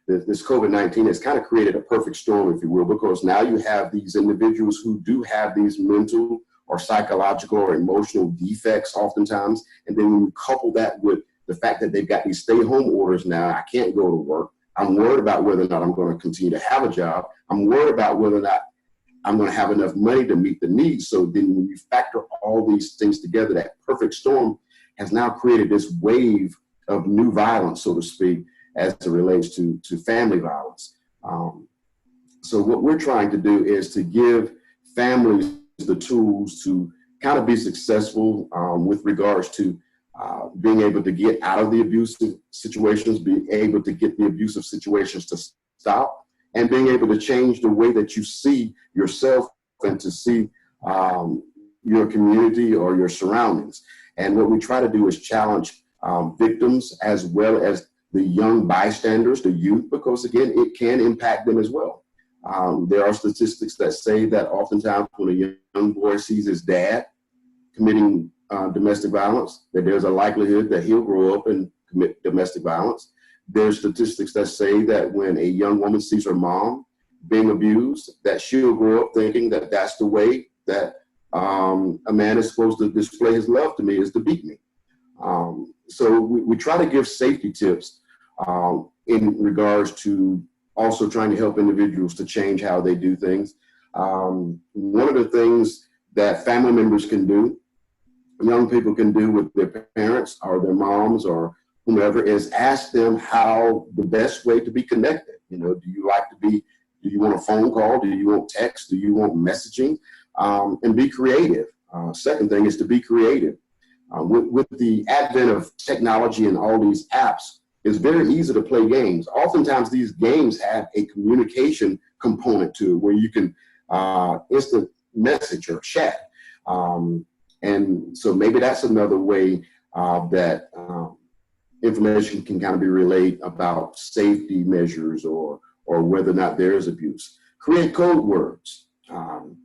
Speaker 8: this COVID-19 has kind of created a perfect storm, if you will, because now you have these individuals who do have these mental or psychological or emotional defects oftentimes. And then when you couple that with the fact that they've got these stay-home orders now, I can't go to work. I'm worried about whether or not I'm going to continue to have a job. I'm worried about whether or not I'm going to have enough money to meet the needs. So then when you factor all these things together, that perfect storm has now created this wave of new violence, so to speak, as it relates to family violence. So what we're trying to do is to give families the tools to kind of be successful with regards to being able to get out of the abusive situations, being able to get the abusive situations to stop, and being able to change the way that you see yourself and to see your community or your surroundings. And what we try to do is challenge victims as well as the young bystanders, the youth, because again, it can impact them as well. There are statistics that say that oftentimes when a young boy sees his dad committing domestic violence, that there's a likelihood that he'll grow up and commit domestic violence. There's statistics that say that when a young woman sees her mom being abused, that she'll grow up thinking that that's the way that a man is supposed to display his love to me, is to beat me. So we try to give safety tips in regards to also trying to help individuals to change how they do things. One of the things that family members can do, young people can do with their parents or their moms or whomever, is ask them how the best way to be connected. You know, do you want a phone call? Do you want text? Do you want messaging? And be creative. Second thing is to be creative. With the advent of technology and all these apps, it's very easy to play games. Oftentimes these games have a communication component to it where you can instant message or chat. And so maybe that's another way that information can kind of be relayed about safety measures or whether or not there is abuse. Create code words.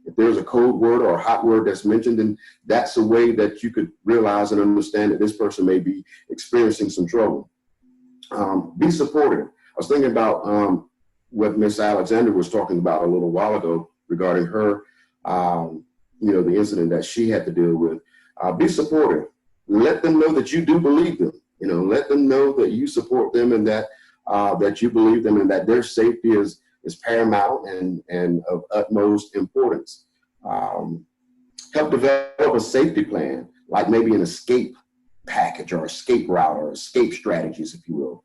Speaker 8: If there's a code word or a hot word that's mentioned, then that's a way that you could realize and understand that this person may be experiencing some trouble. Be supportive. I was thinking about what Miss Alexander was talking about a little while ago regarding her, the incident that she had to deal with. Be supportive. Let them know that you do believe them. Let them know that you support them and that that you believe them and that their safety is paramount and of utmost importance. Help develop a safety plan, like maybe an escape package or escape route or escape strategies, if you will.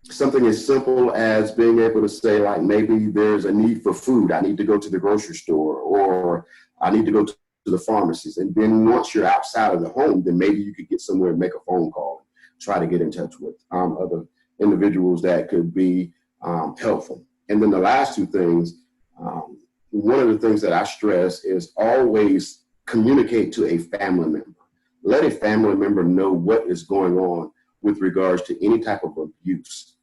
Speaker 8: Something as simple as being able to say, like, maybe there's a need for food. I need to go to the grocery store, or I need to go to the pharmacies. And then once you're outside of the home, then maybe you could get somewhere and make a phone call, try to get in touch with other individuals that could be helpful. And then the last two things, one of the things that I stress is always communicate to a family member. Let a family member know what is going on with regards to any type of abuse.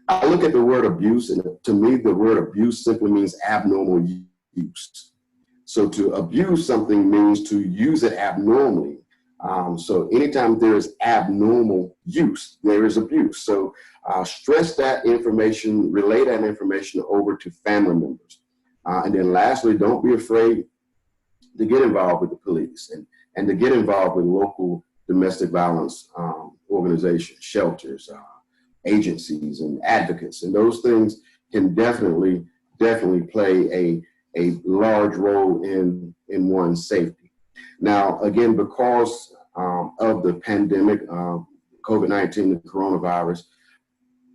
Speaker 8: I look at the word abuse, and to me, the word abuse simply means abnormal use. So to abuse something means to use it abnormally. So anytime there is abnormal use, there is abuse. So stress that information, relay that information over to family members. And then lastly, don't be afraid to get involved with the police and to get involved with local domestic violence organizations, shelters, agencies, and advocates. And those things can definitely play a large role in one's safety. Now, again, because of the pandemic, COVID-19, the coronavirus,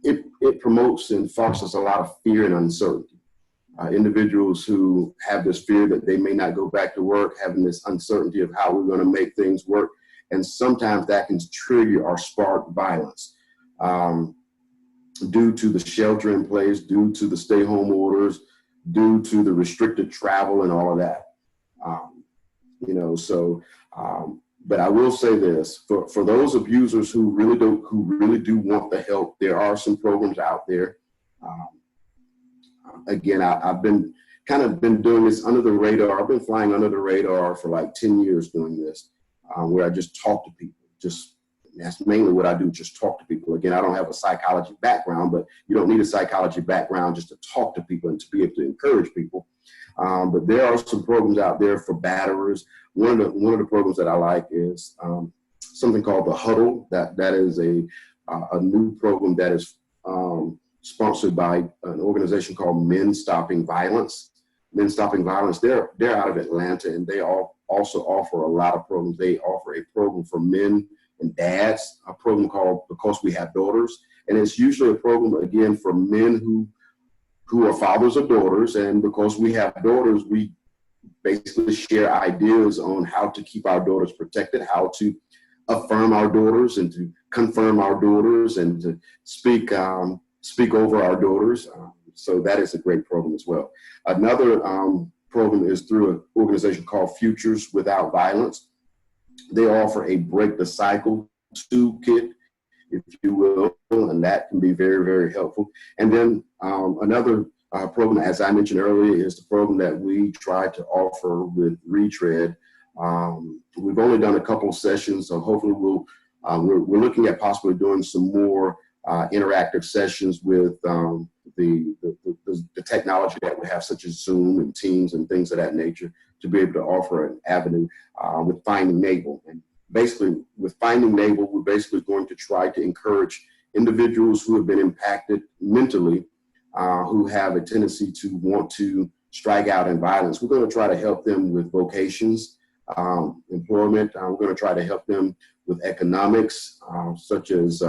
Speaker 8: it promotes and fosters a lot of fear and uncertainty. Individuals who have this fear that they may not go back to work, having this uncertainty of how we're going to make things work. And sometimes that can trigger or spark violence due to the shelter in place, due to the stay-home orders, due to the restricted travel and all of that. But I will say this, for those abusers who really do want the help, there are some programs out there. Again, I've been doing this under the radar. I've been flying under the radar for like 10 years doing this, where I just talk to people. That's mainly what I do, just talk to people. Again, I don't have a psychology background, but you don't need a psychology background just to talk to people and to be able to encourage people. But there are some programs out there for batterers. One of the programs that I like is something called the Huddle. That is a new program that is sponsored by an organization called Men Stopping Violence. Men Stopping Violence, they're out of Atlanta, and they also offer a lot of programs. They offer a program for men and dads, a program called Because We Have Daughters. And it's usually a program, again, for men who are fathers of daughters. And because we have daughters, we basically share ideas on how to keep our daughters protected, how to affirm our daughters and to confirm our daughters and to speak over our daughters. So that is a great program as well. Another program is through an organization called Futures Without Violence. They offer a Break the Cycle toolkit. if you will, and that can be very, very helpful. And then another program, as I mentioned earlier, is the program that we try to offer with Retread. We've only done a couple of sessions, so hopefully we're looking at possibly doing some more interactive sessions with the technology that we have, such as Zoom and Teams and things of that nature, to be able to offer an avenue with Finding Naval. And basically, with Finding Naval, we're basically going to try to encourage individuals who have been impacted mentally, who have a tendency to want to strike out in violence. We're going to try to help them with vocations, employment. We're going to try to help them with economics, such as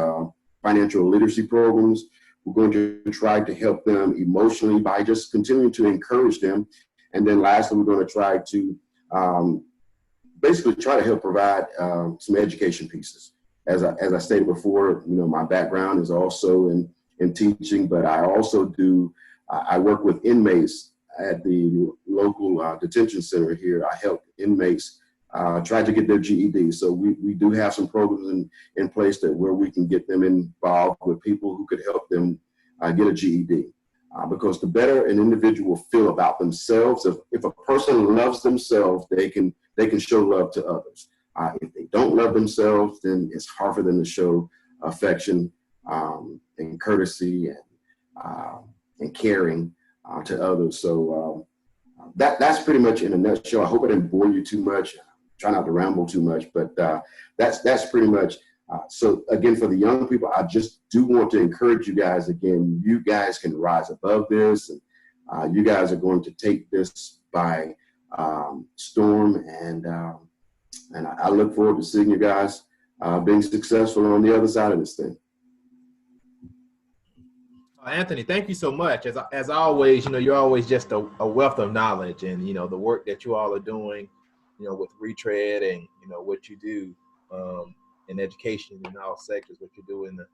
Speaker 8: financial literacy programs. We're going to try to help them emotionally by just continuing to encourage them. And then lastly, we're going to try to basically try to help provide some education pieces. As I stated before, my background is also in teaching, but I also I work with inmates at the local detention center here. I help inmates try to get their GED. So we do have some programs in place where we can get them involved with people who could help them get a GED. Because the better an individual feel about themselves, if a person loves themselves, they can show love to others. If they don't love themselves, then it's hard for them to show affection and courtesy and caring to others. So that's pretty much in a nutshell. I hope I didn't bore you too much. Try not to ramble too much, but that's pretty much. So again, for the young people, I just do want to encourage you guys again. You guys can rise above this, and you guys are going to take this by storm. And I look forward to seeing you guys being successful on the other side of this thing.
Speaker 1: Anthony, thank you so much. As always, you're always just a wealth of knowledge, and the work that you all are doing, with Retread and what you do in education in all sectors, what you do in the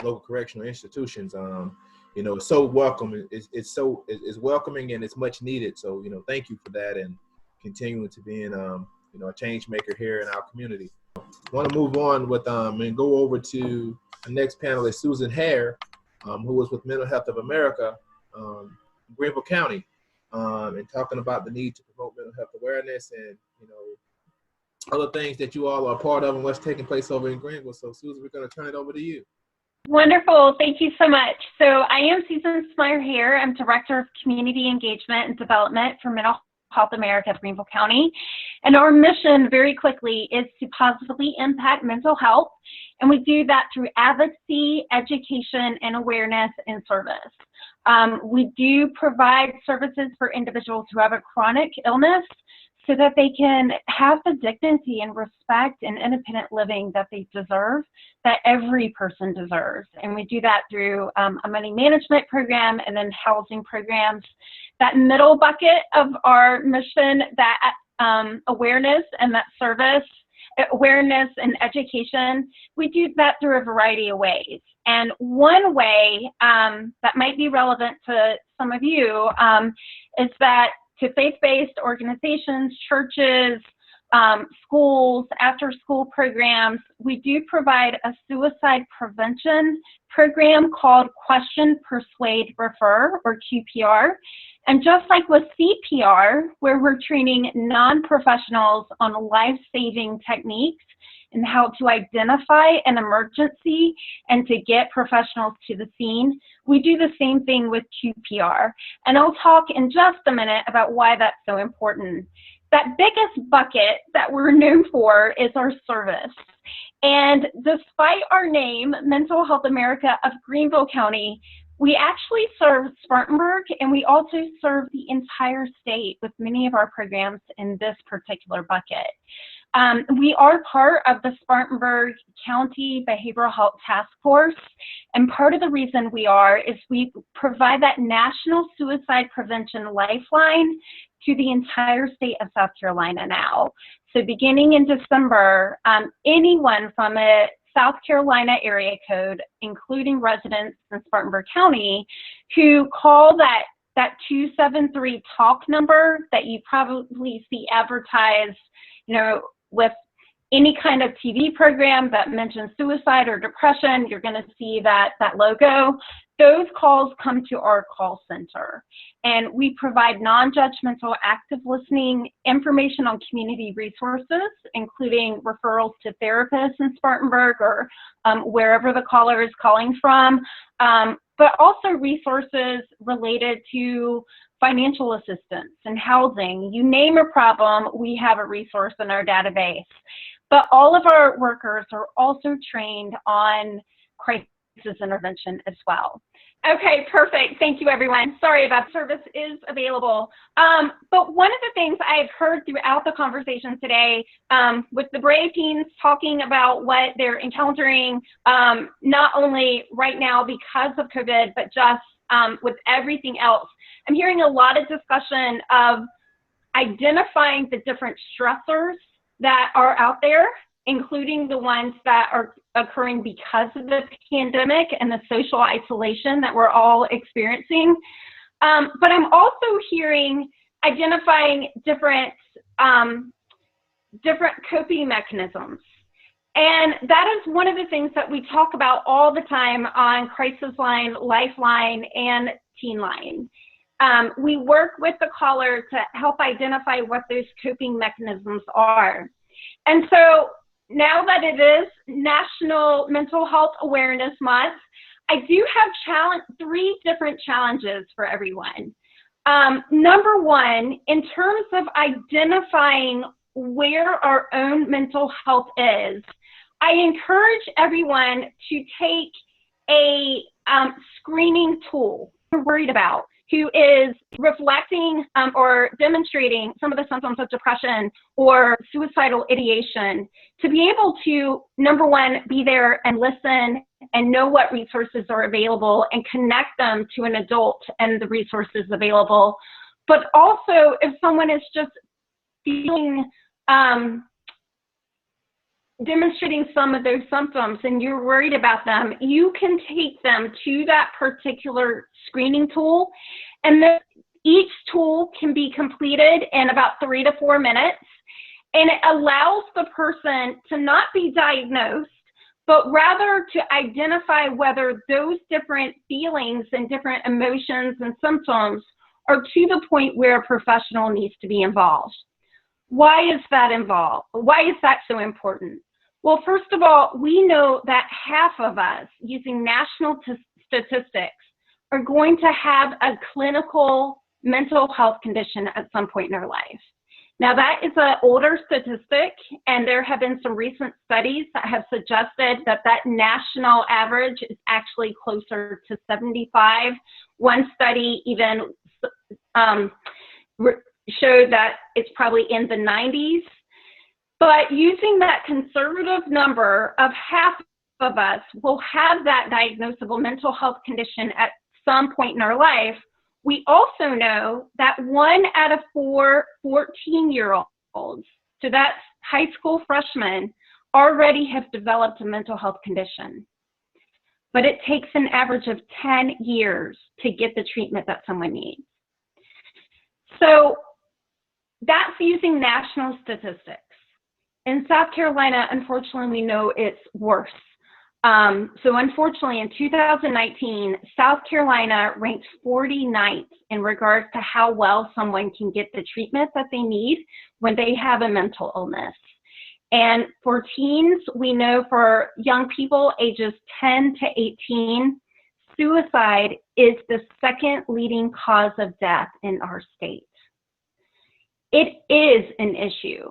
Speaker 1: local correctional institutions. It's so welcome. It's welcoming, and it's much needed. So thank you for that, and continuing to being a change maker here in our community. I want to move on with and go over to the next panelist, Susan Hare, who was with Mental Health of America, Greenville County, and talking about the need to promote mental health awareness and other things that you all are a part of and what's taking place over in Greenville. So Susan, we're going to turn it over to you.
Speaker 9: Wonderful. Thank you so much. So I am Susan Smyer-Hare. I'm Director of Community Engagement and Development for Mental Health America of Greenville County. And our mission, very quickly, is to positively impact mental health. And we do that through advocacy, education, and awareness and service. We do provide services for individuals who have a chronic illness so that they can have the dignity and respect and independent living that they deserve, that every person deserves. And we do that through a money management program and then housing programs. That middle bucket of our mission, that awareness and that service, awareness and education, we do that through a variety of ways. And one way that might be relevant to some of you is that to faith-based organizations, churches, schools, after-school programs, we do provide a suicide prevention program called Question, Persuade, Refer, or QPR. And just like with CPR, where we're training non-professionals on life-saving techniques and how to identify an emergency and to get professionals to the scene, we do the same thing with QPR. And I'll talk in just a minute about why that's so important. That biggest bucket that we're known for is our service. And despite our name, Mental Health America of Greenville County, we actually serve Spartanburg, and we also serve the entire state with many of our programs in this particular bucket. We are part of the Spartanburg County Behavioral Health Task Force, and part of the reason we are is we provide that national suicide prevention lifeline to the entire state of South Carolina now. So beginning in December, anyone from a South Carolina area code, including residents in Spartanburg County, who call that 273 talk number that you probably see advertised, with any kind of TV program that mentions suicide or depression, you're going to see that logo. Those calls come to our call center, and we provide non-judgmental active listening, information on community resources, including referrals to therapists in Spartanburg or wherever the caller is calling from, but also resources related to financial assistance and housing. You name a problem, we have a resource in our database. But all of our workers are also trained on crisis intervention as well. Okay, perfect. Thank you, everyone. Sorry about service is available. But one of the things I've heard throughout the conversation today, with the Brave teens talking about what they're encountering, not only right now because of COVID, but just with everything else, I'm hearing a lot of discussion of identifying the different stressors that are out there, including the ones that are occurring because of the pandemic and the social isolation that we're all experiencing. But I'm also hearing identifying different coping mechanisms. And that is one of the things that we talk about all the time on Crisis Line, Lifeline, and Teen Line. We work with the caller to help identify what those coping mechanisms are. And so now that it is National Mental Health Awareness Month, I do have 3 different challenges for everyone. Number one, in terms of identifying where our own mental health is, I encourage everyone to take a screening tool you're worried about, who is reflecting or demonstrating some of the symptoms of depression or suicidal ideation, to be able to, number one, be there and listen and know what resources are available and connect them to an adult and the resources available. But also, if someone is just feeling, demonstrating some of those symptoms and you're worried about them, you can take them to that particular screening tool, and each tool can be completed in about 3 to 4 minutes, and it allows the person to not be diagnosed, but rather to identify whether those different feelings and different emotions and symptoms are to the point where a professional needs to be involved. Why is that involved? Why is that so important? Well, first of all, we know that half of us, using national statistics, are going to have a clinical mental health condition at some point in our life. Now, that is an older statistic, and there have been some recent studies that have suggested that national average is actually closer to 75. One study even showed that it's probably in the 90s. But using that conservative number of half of us will have that diagnosable mental health condition at some point in our life, we also know that 1 out of 4 14-year-olds, so that's high school freshmen, already have developed a mental health condition. But it takes an average of 10 years to get the treatment that someone needs. So that's using national statistics. In South Carolina, unfortunately, we know it's worse. So unfortunately, in 2019, South Carolina ranked 49th in regards to how well someone can get the treatment that they need when they have a mental illness. And for teens, we know for young people ages 10 to 18, suicide is the 2nd leading cause of death in our state. It is an issue.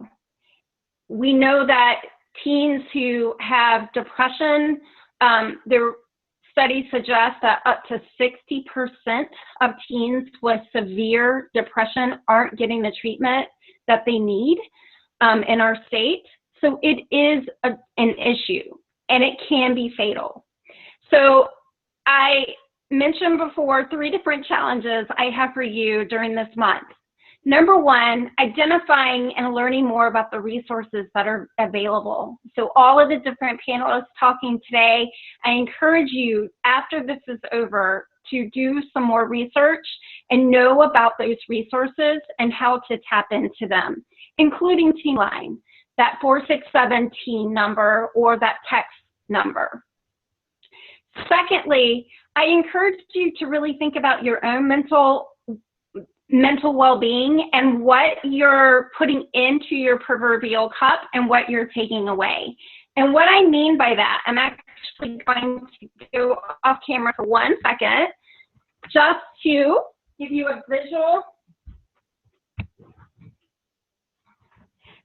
Speaker 9: We know that teens who have depression, their studies suggest that up to 60% of teens with severe depression aren't getting the treatment that they need in our state. So it is an issue, and it can be fatal. So I mentioned before 3 different challenges I have for you during this month. Number one, identifying and learning more about the resources that are available. So all of the different panelists talking today, I encourage you, after this is over, to do some more research and know about those resources and how to tap into them, including Teen Line. that 467 number or that text number. Secondly, I encourage you to really think about your own mental well-being and what you're putting into your proverbial cup and what you're taking away. And what I mean by that, I'm actually going to go off camera for 1 second just to give you a visual.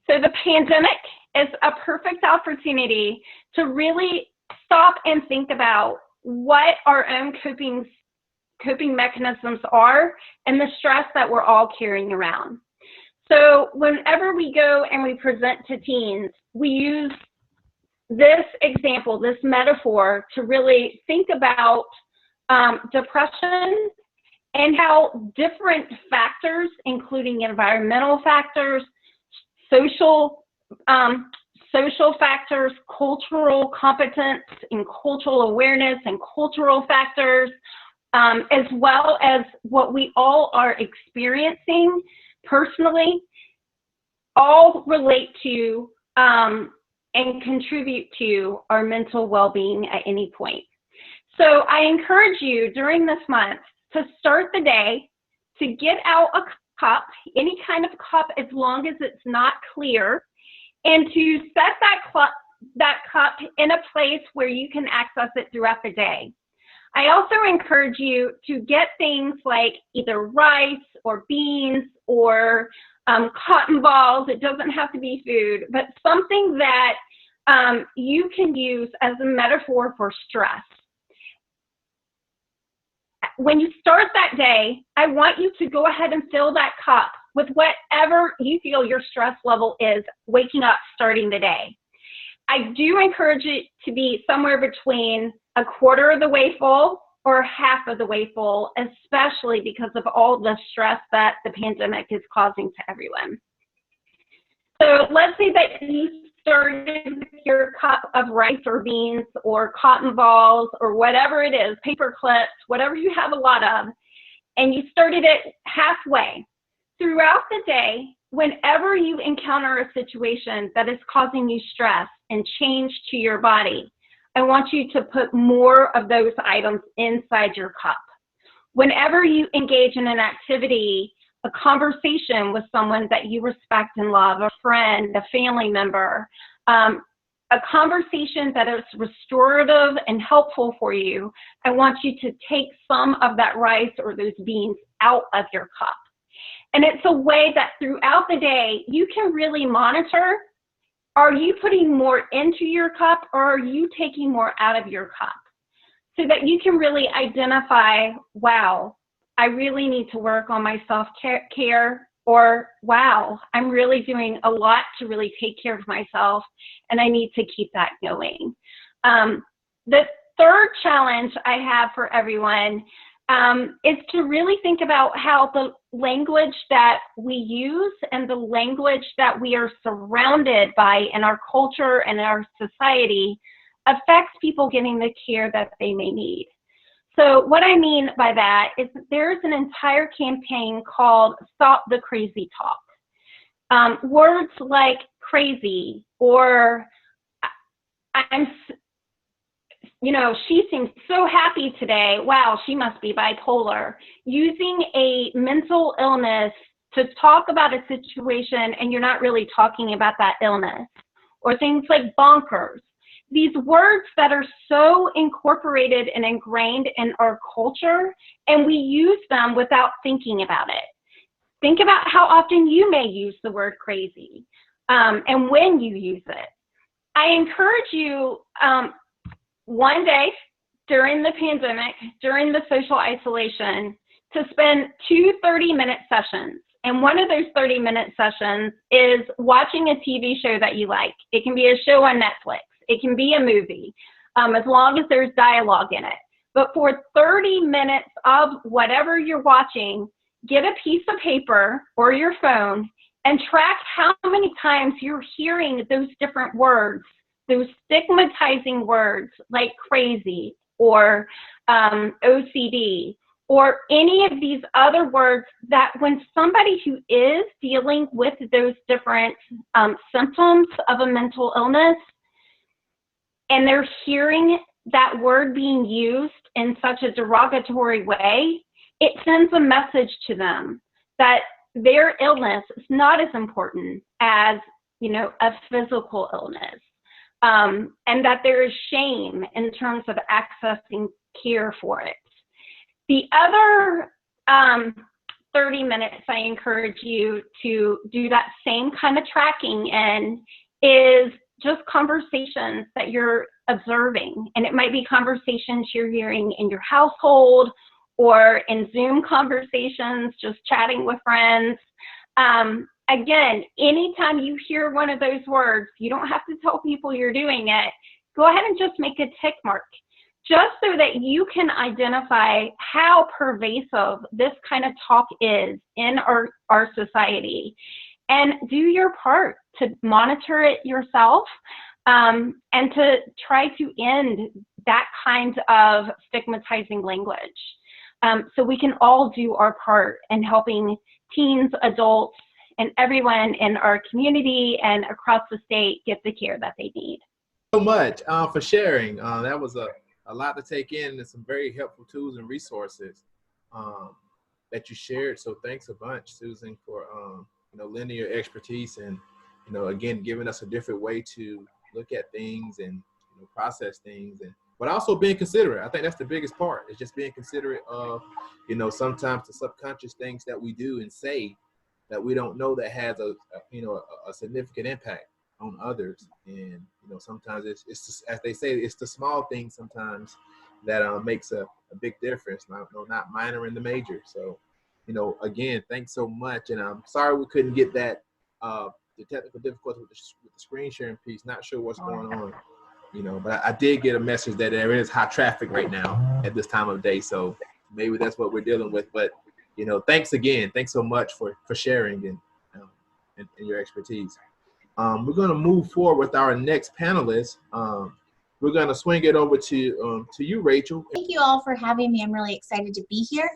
Speaker 9: So the pandemic is a perfect opportunity to really stop and think about what our own coping mechanisms are and the stress that we're all carrying around. So whenever we go and we present to teens, we use this example, this metaphor, to really think about depression and how different factors, including environmental factors, social factors, cultural competence and cultural awareness and cultural factors, as well as what we all are experiencing personally, all relate to and contribute to our mental well-being at any point. So I encourage you during this month to start the day, to get out a cup, any kind of cup as long as it's not clear, and to set that cup in a place where you can access it throughout the day. I also encourage you to get things like either rice or beans or cotton balls. It doesn't have to be food, but something that you can use as a metaphor for stress. When you start that day, I want you to go ahead and fill that cup with whatever you feel your stress level is waking up, starting the day. I do encourage it to be somewhere between a quarter of the way full or half of the way full, especially because of all the stress that the pandemic is causing to everyone. So let's say that you started with your cup of rice or beans or cotton balls or whatever it is, paper clips, whatever you have a lot of, and you started it halfway. Throughout the day, whenever you encounter a situation that is causing you stress and change to your body, I want you to put more of those items inside your cup. Whenever you engage in an activity, a conversation with someone that you respect and love, a friend, a family member, a conversation that is restorative and helpful for you, I want you to take some of that rice or those beans out of your cup. And it's a way that throughout the day, you can really monitor, are you putting more into your cup or are you taking more out of your cup? So that you can really identify, wow, I really need to work on my self-care, or wow, I'm really doing a lot to really take care of myself and I need to keep that going. The third challenge I have for everyone is to really think about how the language that we use and the language that we are surrounded by in our culture and our society affects people getting the care that they may need. So what I mean by that is that there's an entire campaign called Stop the Crazy Talk. Words like crazy or she seems so happy today. Wow, she must be bipolar. Using a mental illness to talk about a situation and you're not really talking about that illness. Or things like bonkers. These words that are so incorporated and ingrained in our culture, and we use them without thinking about it. Think about how often you may use the word crazy and when you use it. I encourage you one day during the pandemic, during the social isolation, to spend 2 30-minute sessions. And one of those 30-minute sessions is watching a TV show that you like. It can be a show on Netflix. It can be a movie, as long as there's dialogue in it. But for 30 minutes of whatever you're watching, get a piece of paper or your phone and track how many times you're hearing those different words, those stigmatizing words like crazy or OCD or any of these other words that when somebody who is dealing with those different symptoms of a mental illness and they're hearing that word being used in such a derogatory way, it sends a message to them that their illness is not as important as, you know, a physical illness, and that there is shame in terms of accessing care for it. The other 30 minutes I encourage you to do that same kind of tracking in is just conversations that you're observing. And it might be conversations you're hearing in your household or in Zoom conversations, just chatting with friends. Again, anytime you hear one of those words, you don't have to tell people you're doing it. Go ahead and just make a tick mark, just so that you can identify how pervasive this kind of talk is in our society, and do your part to monitor it yourself, and to try to end that kind of stigmatizing language. So we can all do our part in helping teens, adults, and everyone in our community and across the state get the care that they need.
Speaker 1: So much for sharing. That was a lot to take in, and some very helpful tools and resources that you shared. So thanks a bunch, Susan, for lending your expertise and again giving us a different way to look at things and process things, and but also being considerate. I think that's the biggest part. Is just being considerate of sometimes the subconscious things that we do and say that we don't know that has a significant impact on others. And sometimes it's just, as they say, it's the small things sometimes that makes a big difference, not minor in the major. So again, thanks so much. And I'm sorry we couldn't get that the technical difficulty with the screen sharing piece. Not sure what's going on, but I did get a message that there is high traffic right now at this time of day, so maybe that's what we're dealing with. But thanks again. Thanks so much for sharing and your expertise. We're going to move forward with our next panelist. We're going to swing it over to you, Rachel.
Speaker 10: Thank you all for having me. I'm really excited to be here.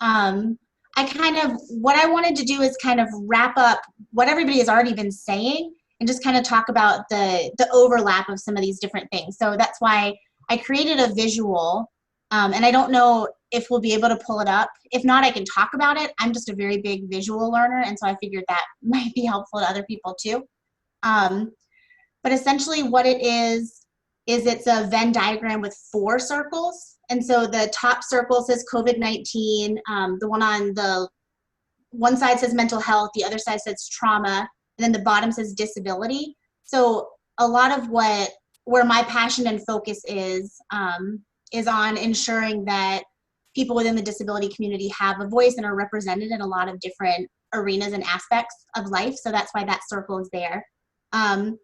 Speaker 10: What I wanted to do is kind of wrap up what everybody has already been saying and just kind of talk about the overlap of some of these different things. So that's why I created a visual, and I don't know if we'll be able to pull it up. If not, I can talk about it. I'm just a very big visual learner, and so I figured that might be helpful to other people too. But essentially what it is it's a Venn diagram with 4 circles. And so the top circle says COVID-19. The one on the one side says mental health, the other side says trauma, and then the bottom says disability. So a lot of where my passion and focus is on ensuring that people within the disability community have a voice and are represented in a lot of different arenas and aspects of life. So that's why that circle is there. And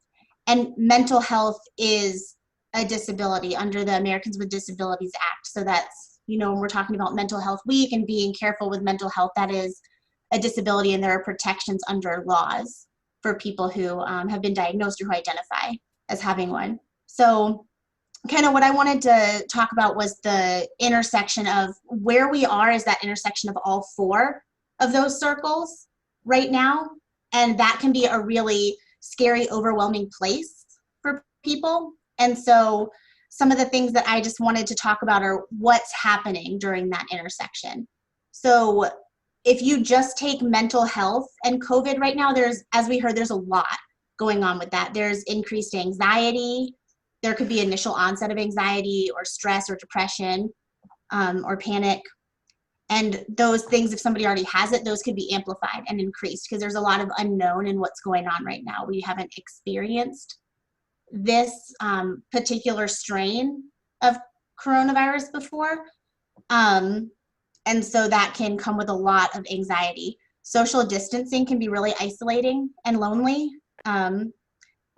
Speaker 10: mental health is a disability under the Americans with Disabilities Act. So that's, when we're talking about Mental Health Week and being careful with mental health, that is a disability, and there are protections under laws for people who have been diagnosed or who identify as having one. So kind of what I wanted to talk about was the intersection of where we are is that intersection of all 4 of those circles right now. And that can be a really scary, overwhelming place for people. And so some of the things that I just wanted to talk about are what's happening during that intersection. So if you just take mental health and COVID right now, as we heard, there's a lot going on with that. There's increased anxiety. There could be initial onset of anxiety or stress or depression or panic. And those things, if somebody already has it, those could be amplified and increased because there's a lot of unknown in what's going on right now. We haven't experienced this particular strain of coronavirus before. And so that can come with a lot of anxiety. Social distancing can be really isolating and lonely. And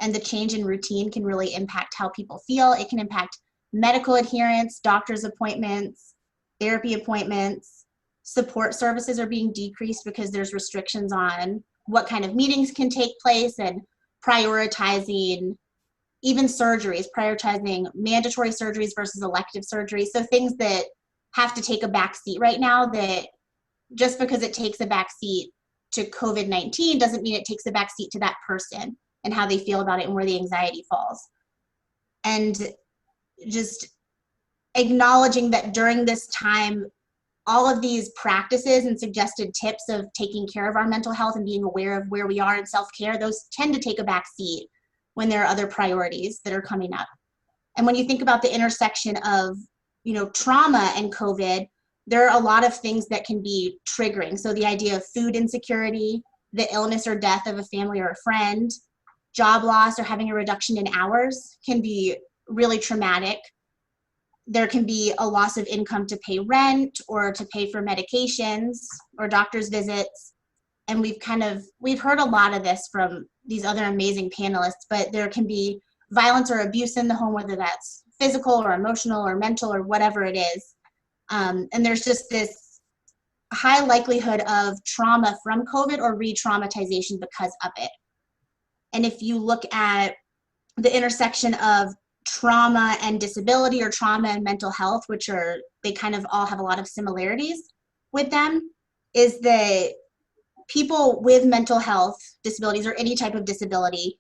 Speaker 10: the change in routine can really impact how people feel. It can impact medical adherence, doctor's appointments, therapy appointments. Support services are being decreased because there's restrictions on what kind of meetings can take place and prioritizing even surgeries, prioritizing mandatory surgeries versus elective surgeries. So things that have to take a back seat right now, that just because it takes a back seat to COVID-19 doesn't mean it takes a back seat to that person and how they feel about it and where the anxiety falls. And just acknowledging that during this time, all of these practices and suggested tips of taking care of our mental health and being aware of where we are in self-care, those tend to take a back seat when there are other priorities that are coming up. And when you think about the intersection of, you know, trauma and COVID, there are a lot of things that can be triggering. So the idea of food insecurity, the illness or death of a family or a friend, job loss or having a reduction in hours can be really traumatic. There can be a loss of income to pay rent or to pay for medications or doctor's visits. And we've heard a lot of this from these other amazing panelists, but there can be violence or abuse in the home, whether that's physical or emotional or mental or whatever it is. And there's just this high likelihood of trauma from COVID or re-traumatization because of it. And if you look at the intersection of trauma and disability, or trauma and mental health, which are, they kind of all have a lot of similarities with them, is that people with mental health disabilities or any type of disability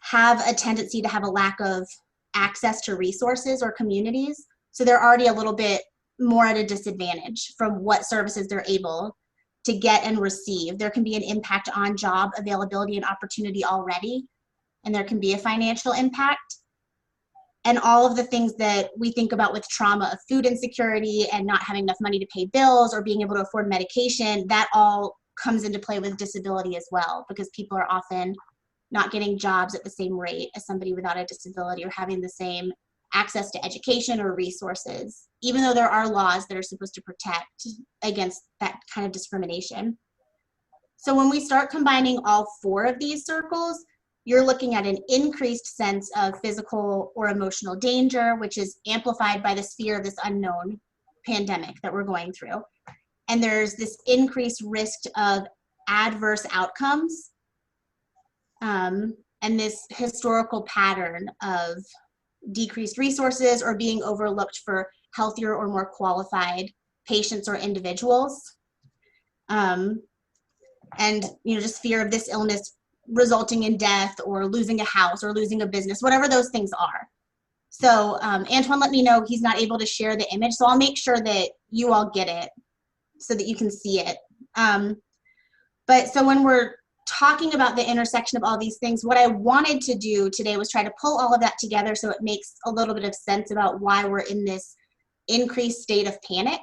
Speaker 10: have a tendency to have a lack of access to resources or communities. So they're already a little bit more at a disadvantage from what services they're able to get and receive. There can be an impact on job availability and opportunity already, and there can be a financial impact. And all of the things that we think about with trauma of food insecurity and not having enough money to pay bills or being able to afford medication, that all comes into play with disability as well, because people are often not getting jobs at the same rate as somebody without a disability, or having the same access to education or resources, even though there are laws that are supposed to protect against that kind of discrimination. So when we start combining all four of these circles, you're looking at an increased sense of physical or emotional danger, which is amplified by this fear of this unknown pandemic that we're going through. And there's this increased risk of adverse outcomes, and this historical pattern of decreased resources or being overlooked for healthier or more qualified patients or individuals. And, you know, just fear of this illness resulting in death or losing a house or losing a business, whatever those things are. So Antoine let me know he's not able to share the image, so I'll make sure that you all get it so that you can see it. But so when we're talking about the intersection of all these things, what I wanted to do today was try to pull all of that together so it makes a little bit of sense about why we're in this increased state of panic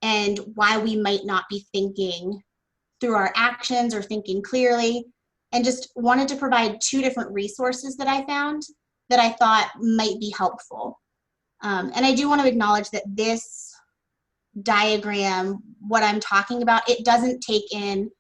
Speaker 10: and why we might not be thinking through our actions or thinking clearly. And just wanted to provide two different resources that I found that I thought might be helpful. And I do want to acknowledge that this diagram, what I'm talking about, it doesn't take in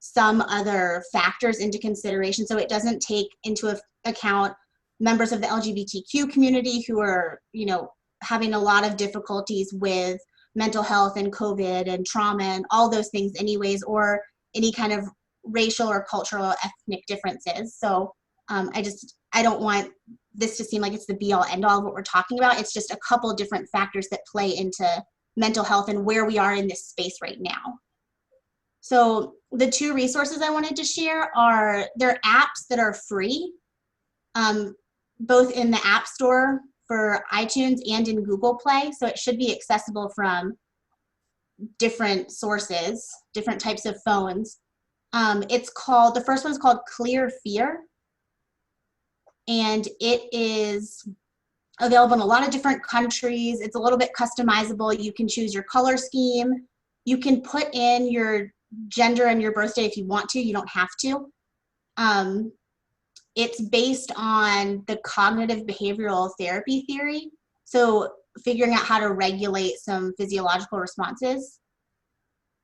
Speaker 10: some other factors into consideration. So it doesn't take into account members of the LGBTQ community who are, you know, having a lot of difficulties with mental health and COVID and trauma and all those things anyways, or any kind of racial or cultural or ethnic differences. So I don't want this to seem like it's the be all end all of what we're talking about. It's just a couple of different factors that play into mental health and where we are in this space right now. So the two resources I wanted to share are, they're apps that are free, both in the App Store for iTunes and in Google Play. So it should be accessible from different sources, different types of phones. It's called, the first one's called Clear Fear. And it is available in a lot of different countries. It's a little bit customizable. You can choose your color scheme. You can put in your gender and your birthday if you want to. You don't have to. It's based on the cognitive behavioral therapy theory. So figuring out how to regulate some physiological responses.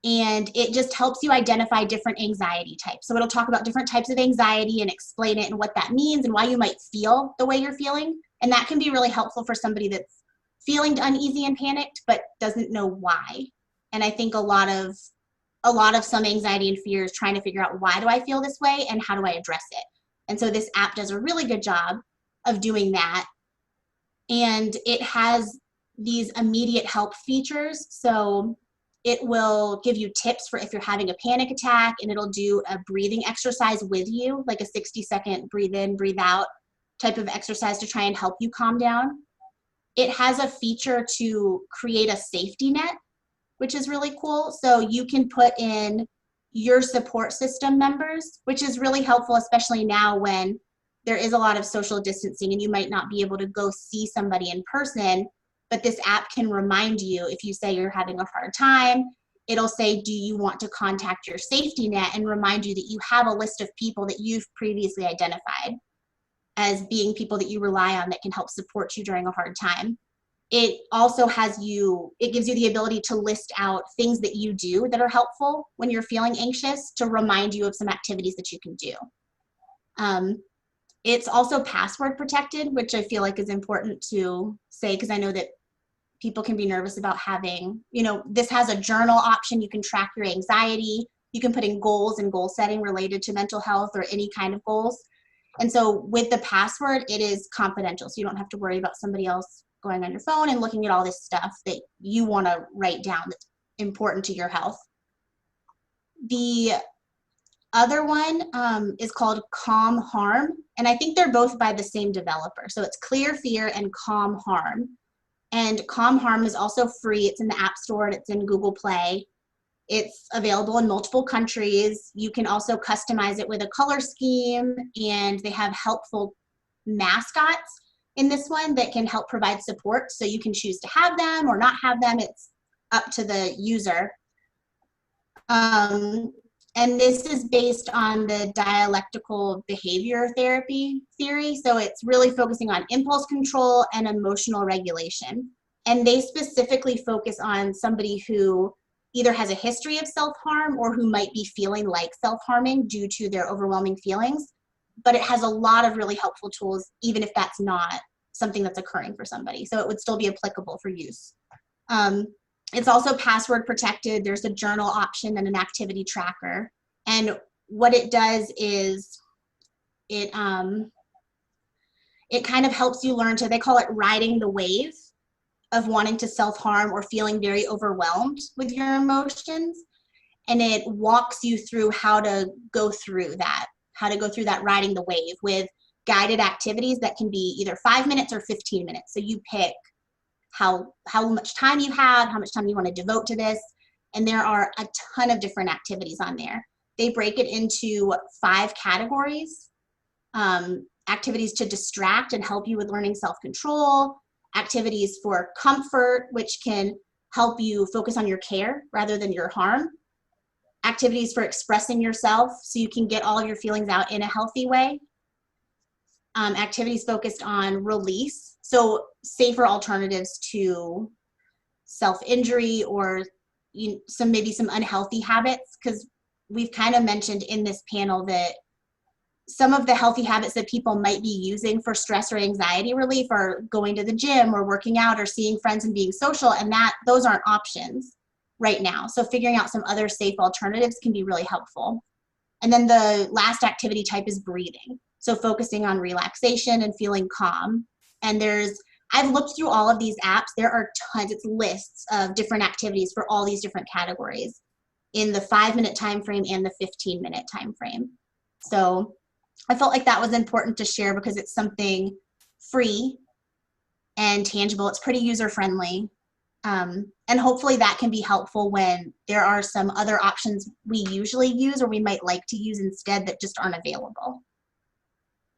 Speaker 10: And it just helps you identify different anxiety types. So it'll talk about different types of anxiety and explain it and what that means and why you might feel the way you're feeling. And that can be really helpful for somebody that's feeling uneasy and panicked but doesn't know why. And I think a lot of some anxiety and fear is trying to figure out, why do I feel this way and how do I address it? And so this app does a really good job of doing that. And it has these immediate help features. So it will give you tips for if you're having a panic attack, and it'll do a breathing exercise with you, like a 60-second breathe in, breathe out type of exercise to try and help you calm down. It has a feature to create a safety net, which is really cool. So you can put in your support system members, which is really helpful, especially now when there is a lot of social distancing and you might not be able to go see somebody in person. But this app can remind you if you say you're having a hard time, it'll say, do you want to contact your safety net, and remind you that you have a list of people that you've previously identified as being people that you rely on that can help support you during a hard time. It also has it gives you the ability to list out things that you do that are helpful when you're feeling anxious, to remind you of some activities that you can do. It's also password protected, which I feel like is important to say, because I know that people can be nervous about having, this has a journal option. You can track your anxiety. You can put in goals and goal setting related to mental health or any kind of goals. And so with the password, it is confidential. So you don't have to worry about somebody else going on your phone and looking at all this stuff that you want to write down that's important to your health. The other one is called Calm Harm, and I think they're both by the same developer. So it's Clear Fear and Calm Harm. And Calm Harm is also free. It's in the App Store and it's in Google Play. It's available in multiple countries. You can also customize it with a color scheme, and they have helpful mascots in this one that can help provide support. So you can choose to have them or not have them. It's up to the user. And this is based on the dialectical behavior therapy theory. So it's really focusing on impulse control and emotional regulation. And they specifically focus on somebody who either has a history of self-harm or who might be feeling like self-harming due to their overwhelming feelings. But it has a lot of really helpful tools, even if that's not something that's occurring for somebody. So it would still be applicable for use. It's also password protected. There's a journal option and an activity tracker. And what it does is it kind of helps you learn to, they call it riding the wave of wanting to self-harm or feeling very overwhelmed with your emotions. And it walks you through how to go through that riding the wave with guided activities that can be either 5 minutes or 15 minutes. So you pick how much time you have, how much time you want to devote to this. And there are a ton of different activities on there. They break it into 5 categories. Activities to distract and help you with learning self-control, activities for comfort, which can help you focus on your care rather than your harm, activities for expressing yourself so you can get all of your feelings out in a healthy way, activities focused on release, so safer alternatives to self-injury or maybe some unhealthy habits, because we've kind of mentioned in this panel that some of the healthy habits that people might be using for stress or anxiety relief are going to the gym or working out or seeing friends and being social, and those aren't options right now. So figuring out some other safe alternatives can be really helpful. And then the last activity type is breathing. So focusing on relaxation and feeling calm. And I've looked through all of these apps. There are tons, it's lists of different activities for all these different categories in the 5-minute time frame and the 15-minute time frame. So I felt like that was important to share because it's something free and tangible. It's pretty user-friendly. And hopefully that can be helpful when there are some other options we usually use or we might like to use instead that just aren't available.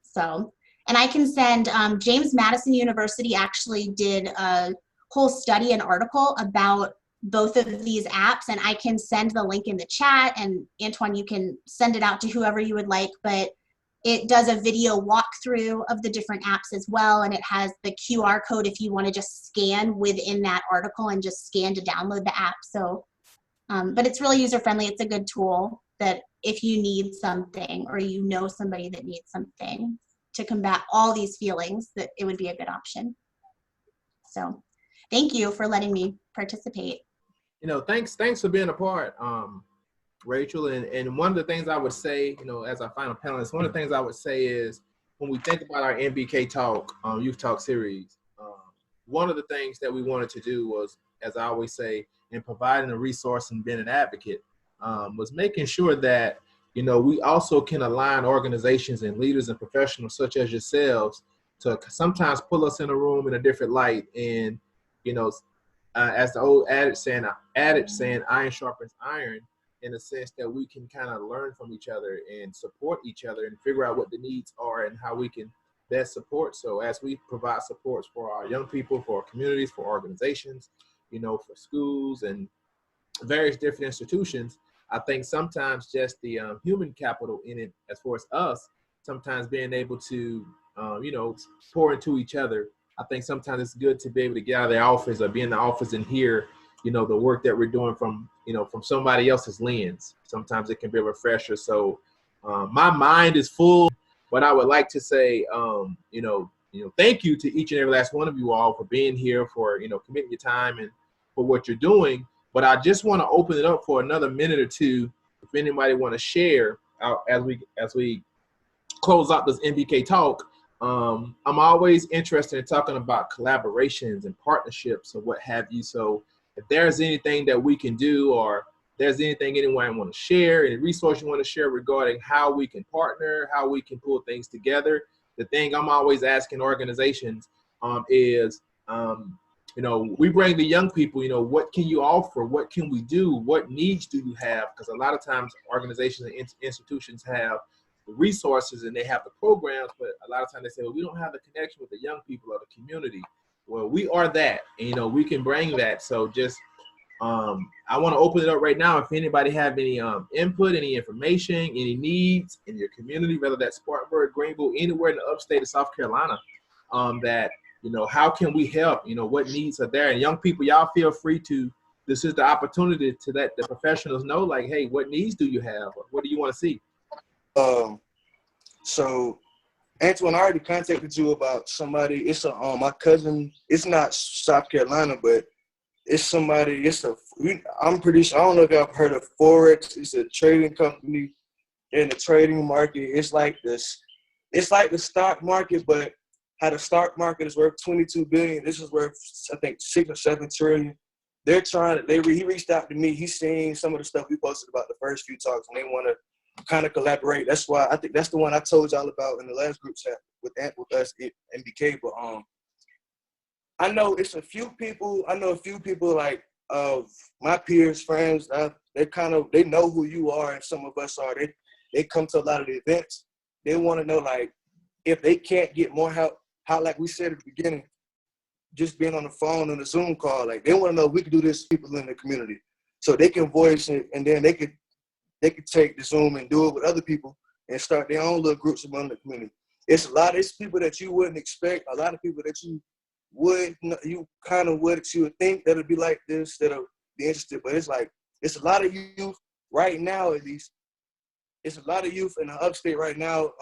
Speaker 10: So, and I can send, James Madison University actually did a whole study and article about both of these apps, and I can send the link in the chat, and Antoine, you can send it out to whoever you would like, but it does a video walkthrough of the different apps as well, and it has the QR code if you want to just scan within that article and just scan to download the app. So, but it's really user-friendly. It's a good tool that if you need something or you know somebody that needs something to combat all these feelings, that it would be a good option. So thank you for letting me participate.
Speaker 1: Thanks for being a part, Rachel. And one of the things I would say, as our final panelist, one of the things I would say is when we think about our MBK Talk, Youth Talk Series, one of the things that we wanted to do was, as I always say, in providing a resource and being an advocate, was making sure that, you know, we also can align organizations and leaders and professionals such as yourselves to sometimes pull us in a room in a different light. And, you know, as the old adage saying, iron sharpens iron, in the sense that we can kind of learn from each other and support each other and figure out what the needs are and how we can best support. So as we provide supports for our young people, for our communities, for organizations, you know, for schools and various different institutions, I think sometimes just the human capital in it, as far as us, sometimes being able to, you know, pour into each other. I think sometimes it's good to be able to get out of the office or be in the office and hear, you know, the work that we're doing from, you know, from somebody else's lens. Sometimes it can be a refresher. So my mind is full, but I would like to say, you know, thank you to each and every last one of you all for being here, for, you know, committing your time and for what you're doing. But I just want to open it up for another minute or two, if anybody want to share as we close out this MBK talk. I'm always interested in talking about collaborations and partnerships and what have you. So if there's anything that we can do, or there's anything anyone want to share, any resource you want to share regarding how we can partner, how we can pull things together. The thing I'm always asking organizations is, you know, we bring the young people, you know, what can you offer? What can we do? What needs do you have? Because a lot of times organizations and institutions have the resources and they have the programs, but a lot of times they say, well, we don't have the connection with the young people or the community. Well, we are that, and, you know, we can bring that. So just, I want to open it up right now. If anybody have any input, any information, any needs in your community, whether that's Spartanburg, Greenville, anywhere in the upstate of South Carolina, that, you know, how can we help? You know, what needs are there? And young people, y'all feel free to, this is the opportunity to let the professionals know, like, hey, what needs do you have? What do you want to see?
Speaker 7: So Antoine, I already contacted you about somebody. It's a my cousin. It's not South Carolina, but it's somebody. I'm pretty sure. I don't know if y'all heard of Forex. It's a trading company in the trading market. It's like this. It's like the stock market, but how the stock market is worth $22 billion. This is worth, I think, 6 or 7 trillion. They're trying to. He reached out to me. He's seen some of the stuff we posted about the first few talks, and they want to kind of collaborate. That's why I think that's the one I told y'all about in the last group chat with us at MBK. But I know it's a few people. I know a few people like of my peers, friends. They know who you are, and some of us are. They come to a lot of the events. They want to know, like, if they can't get more help, how, like we said at the beginning, just being on the phone on a Zoom call, like, they want to know we can do this to people in the community, so they can voice it, and then they could take the Zoom and do it with other people and start their own little groups among the community. It's people that you wouldn't expect, a lot of people that you would think that would be like this, that will be interested. But it's like, it's a lot of youth right now, at least. It's a lot of youth in the upstate right now,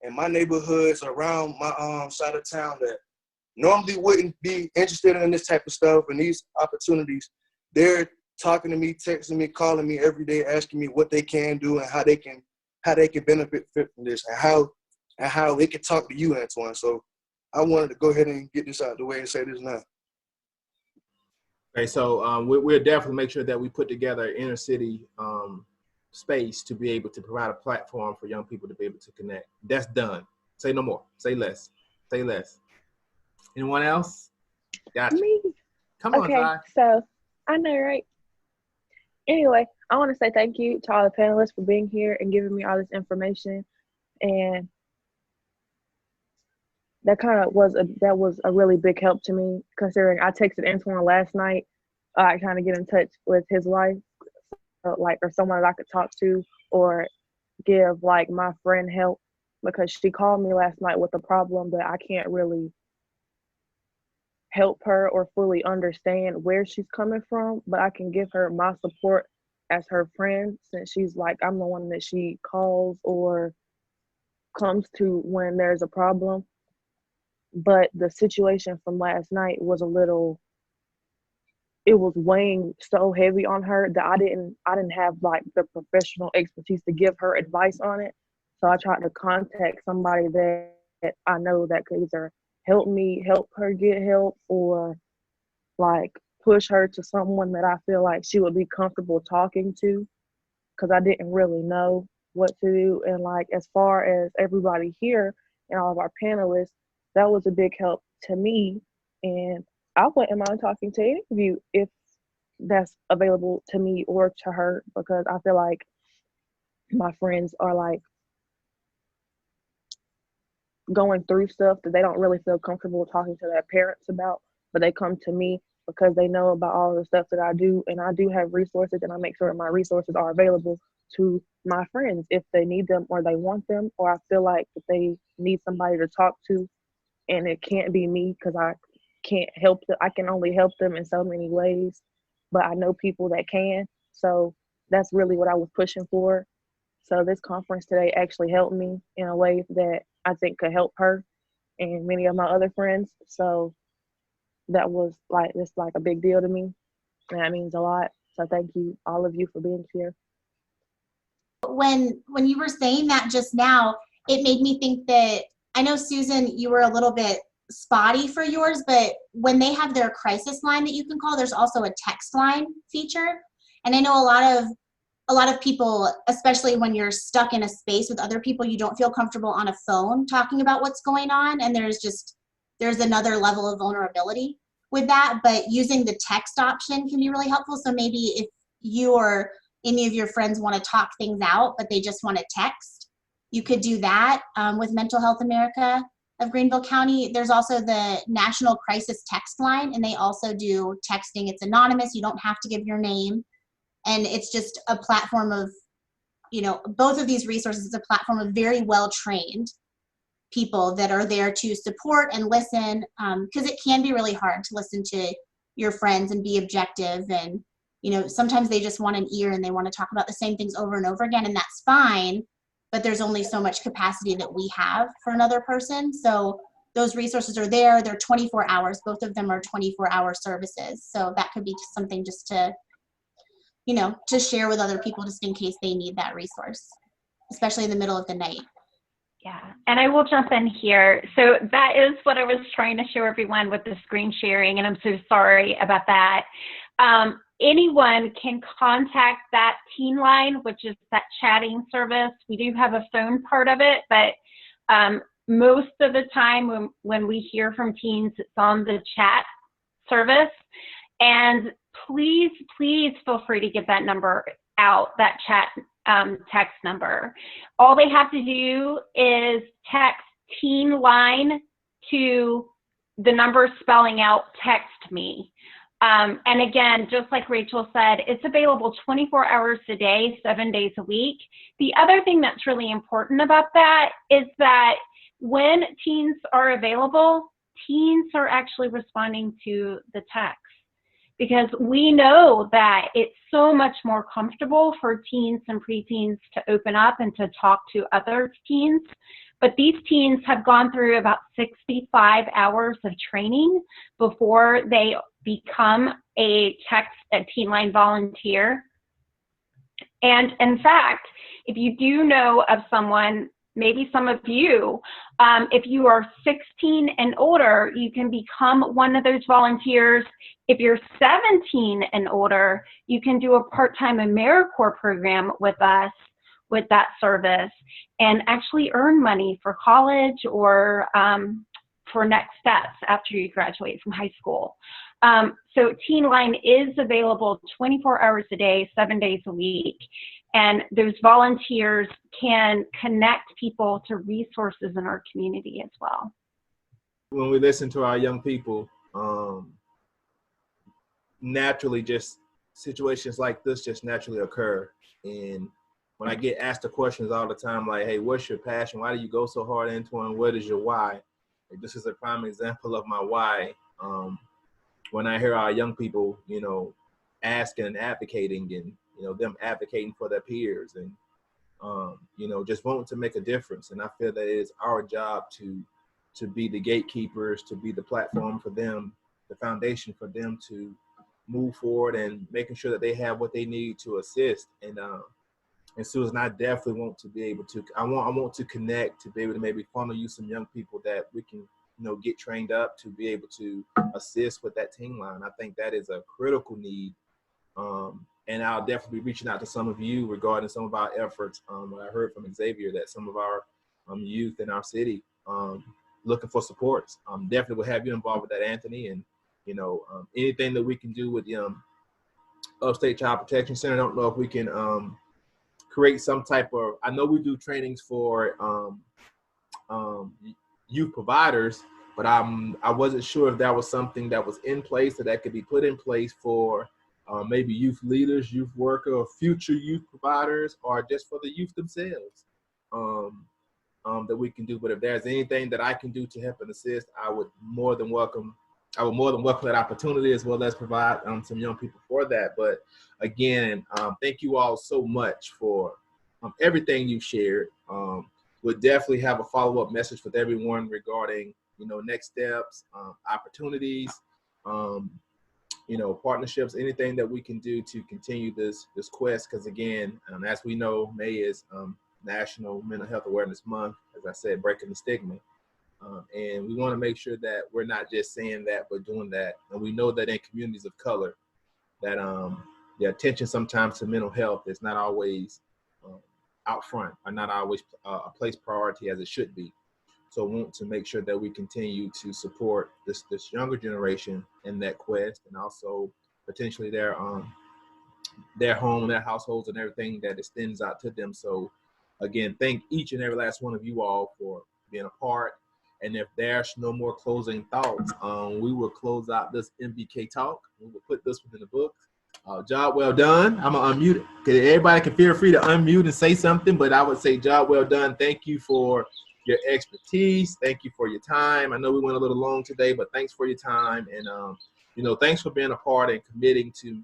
Speaker 7: in my neighborhoods around my side of town, that normally wouldn't be interested in this type of stuff and these opportunities. They're talking to me, texting me, calling me every day, asking me what they can do and how they can benefit from this, and how they can talk to you, Antoine. So I wanted to go ahead and get this out of the way and say this now.
Speaker 1: Okay, so we'll definitely make sure that we put together an inner city space to be able to provide a platform for young people to be able to connect. That's done. Say no more. Say less. Say less. Anyone else? Gotcha.
Speaker 4: Me.
Speaker 1: Come on,
Speaker 4: okay,
Speaker 1: Ty.
Speaker 4: So I know, right? Anyway, I want to say thank you to all the panelists for being here and giving me all this information. And that was a really big help to me, considering I texted Antoine last night, trying to get in touch with his wife, or someone that I could talk to, or give like my friend help, because she called me last night with a problem that I can't really help her or fully understand where she's coming from, but I can give her my support as her friend, since she's like, I'm the one that she calls or comes to when there's a problem. But the situation from last night was it was weighing so heavy on her that I didn't have like the professional expertise to give her advice on it. So I tried to contact somebody that I know that could either help her get help, or like push her to someone that I feel like she would be comfortable talking to, because I didn't really know what to do. And like, as far as everybody here and all of our panelists, that was a big help to me. And I wouldn't mind talking to any of you if that's available to me or to her, because I feel like my friends are like going through stuff that they don't really feel comfortable talking to their parents about, but they come to me because they know about all the stuff that I do, and I do have resources, and I make sure that my resources are available to my friends if they need them or they want them, or I feel like that they need somebody to talk to, and it can't be me because I can't help them. I can only help them in so many ways, but I know people that can. So that's really what I was pushing for. So this conference today actually helped me in a way that I think could help her and many of my other friends. So that was like, it's like a big deal to me, and that means a lot. So thank you, all of you, for being here.
Speaker 10: When you were saying that just now, it made me think that, I know, Susan, you were a little bit spotty for yours, but when they have their crisis line that you can call, there's also a text line feature. And I know a lot of people, especially when you're stuck in a space with other people, you don't feel comfortable on a phone talking about what's going on, and there's another level of vulnerability with that. But using the text option can be really helpful. So maybe if you or any of your friends want to talk things out, but they just want to text, you could do that with Mental Health America of Greenville County. There's also the National Crisis Text Line, and they also do texting. It's anonymous. You don't have to give your name. And it's just a platform of, both of these resources is a platform of very well-trained people that are there to support and listen, because it can be really hard to listen to your friends and be objective. And, sometimes they just want an ear and they want to talk about the same things over and over again, and that's fine, but there's only so much capacity that we have for another person. So those resources are there. They're 24 hours. Both of them are 24-hour services. So that could be something just to to share with other people, just in case they need that resource, especially in the middle of the night.
Speaker 9: Yeah, and I will jump in here. So that is what I was trying to show everyone with the screen sharing, and I'm so sorry about that. Anyone can contact that teen line, which is that chatting service. We do have a phone part of it, but most of the time when we hear from teens, it's on the chat service. And please feel free to get that number out, that chat text number. All they have to do is text teen line to the number spelling out text me. And again, just like Rachel said, it's available 24 hours a day, 7 days a week. The other thing that's really important about that is that when teens are available, teens are actually responding to the text. Because we know that it's so much more comfortable for teens and preteens to open up and to talk to other teens. But these teens have gone through about 65 hours of training before they become a teen line volunteer. And in fact, if you do know of someone, maybe some of you, if you are 16 and older, you can become one of those volunteers. If you're 17 and older, you can do a part-time AmeriCorps program with us, with that service, and actually earn money for college or for next steps after you graduate from high school. So Teen Line is available 24 hours a day, 7 days a week. And those volunteers can connect people to resources in our community as well.
Speaker 1: When we listen to our young people, naturally just situations like this just naturally occur. And when I get asked the questions all the time, like, hey, what's your passion? Why do you go so hard into it? And what is your why? Like, this is a prime example of my why. When I hear our young people, asking and advocating and, them advocating for their peers and, just wanting to make a difference. And I feel that it is our job to be the gatekeepers, to be the platform for them, the foundation for them to move forward and making sure that they have what they need to assist. And Susan, I definitely want to be able to, I want to connect, to be able to maybe funnel you some young people that we can, get trained up to be able to assist with that team line. I think that is a critical need. And I'll definitely be reaching out to some of you regarding some of our efforts. I heard from Xavier that some of our youth in our city looking for supports. Definitely will have you involved with that, Anthony. And, anything that we can do with the Upstate Child Protection Center. I don't know if we can create some type of, I know we do trainings for youth providers, but I wasn't sure if that was something that was in place or that could be put in place for maybe youth leaders, youth worker, or future youth providers, or just for the youth themselves that we can do. But if there's anything that I can do to help and assist, I would more than welcome that opportunity, as well as provide some young people for that. But again, thank you all so much for everything you've shared. We'll definitely have a follow-up message with everyone regarding, next steps, opportunities, partnerships, anything that we can do to continue this quest. Because again, as we know, May is National Mental Health Awareness Month, as I said, breaking the stigma. And we want to make sure that we're not just saying that, but doing that. And we know that in communities of color, that the attention sometimes to mental health is not always out front, or not always a place priority as it should be. So we want to make sure that we continue to support this younger generation in that quest, and also potentially their home, their households, and everything that extends out to them. So again, thank each and every last one of you all for being a part. And if there's no more closing thoughts, we will close out this MBK talk. We will put this one in the book. Job well done. I'm gonna unmute it. Everybody can feel free to unmute and say something, but I would say job well done. Thank you for your expertise. Thank you for your time. I know we went a little long today, but thanks for your time. And, thanks for being a part and committing to,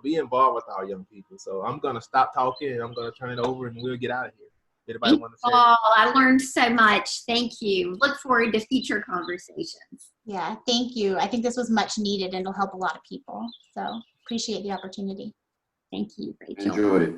Speaker 1: be involved with our young people. So I'm going to stop talking and I'm going to turn it over and we'll get out of here. Anybody want to say?
Speaker 2: Oh, I learned so much. Thank you. Look forward to future conversations.
Speaker 10: Yeah, thank you. I think this was much needed and it'll help a lot of people. So appreciate the opportunity.
Speaker 2: Thank you, Rachel.
Speaker 8: Enjoyed it.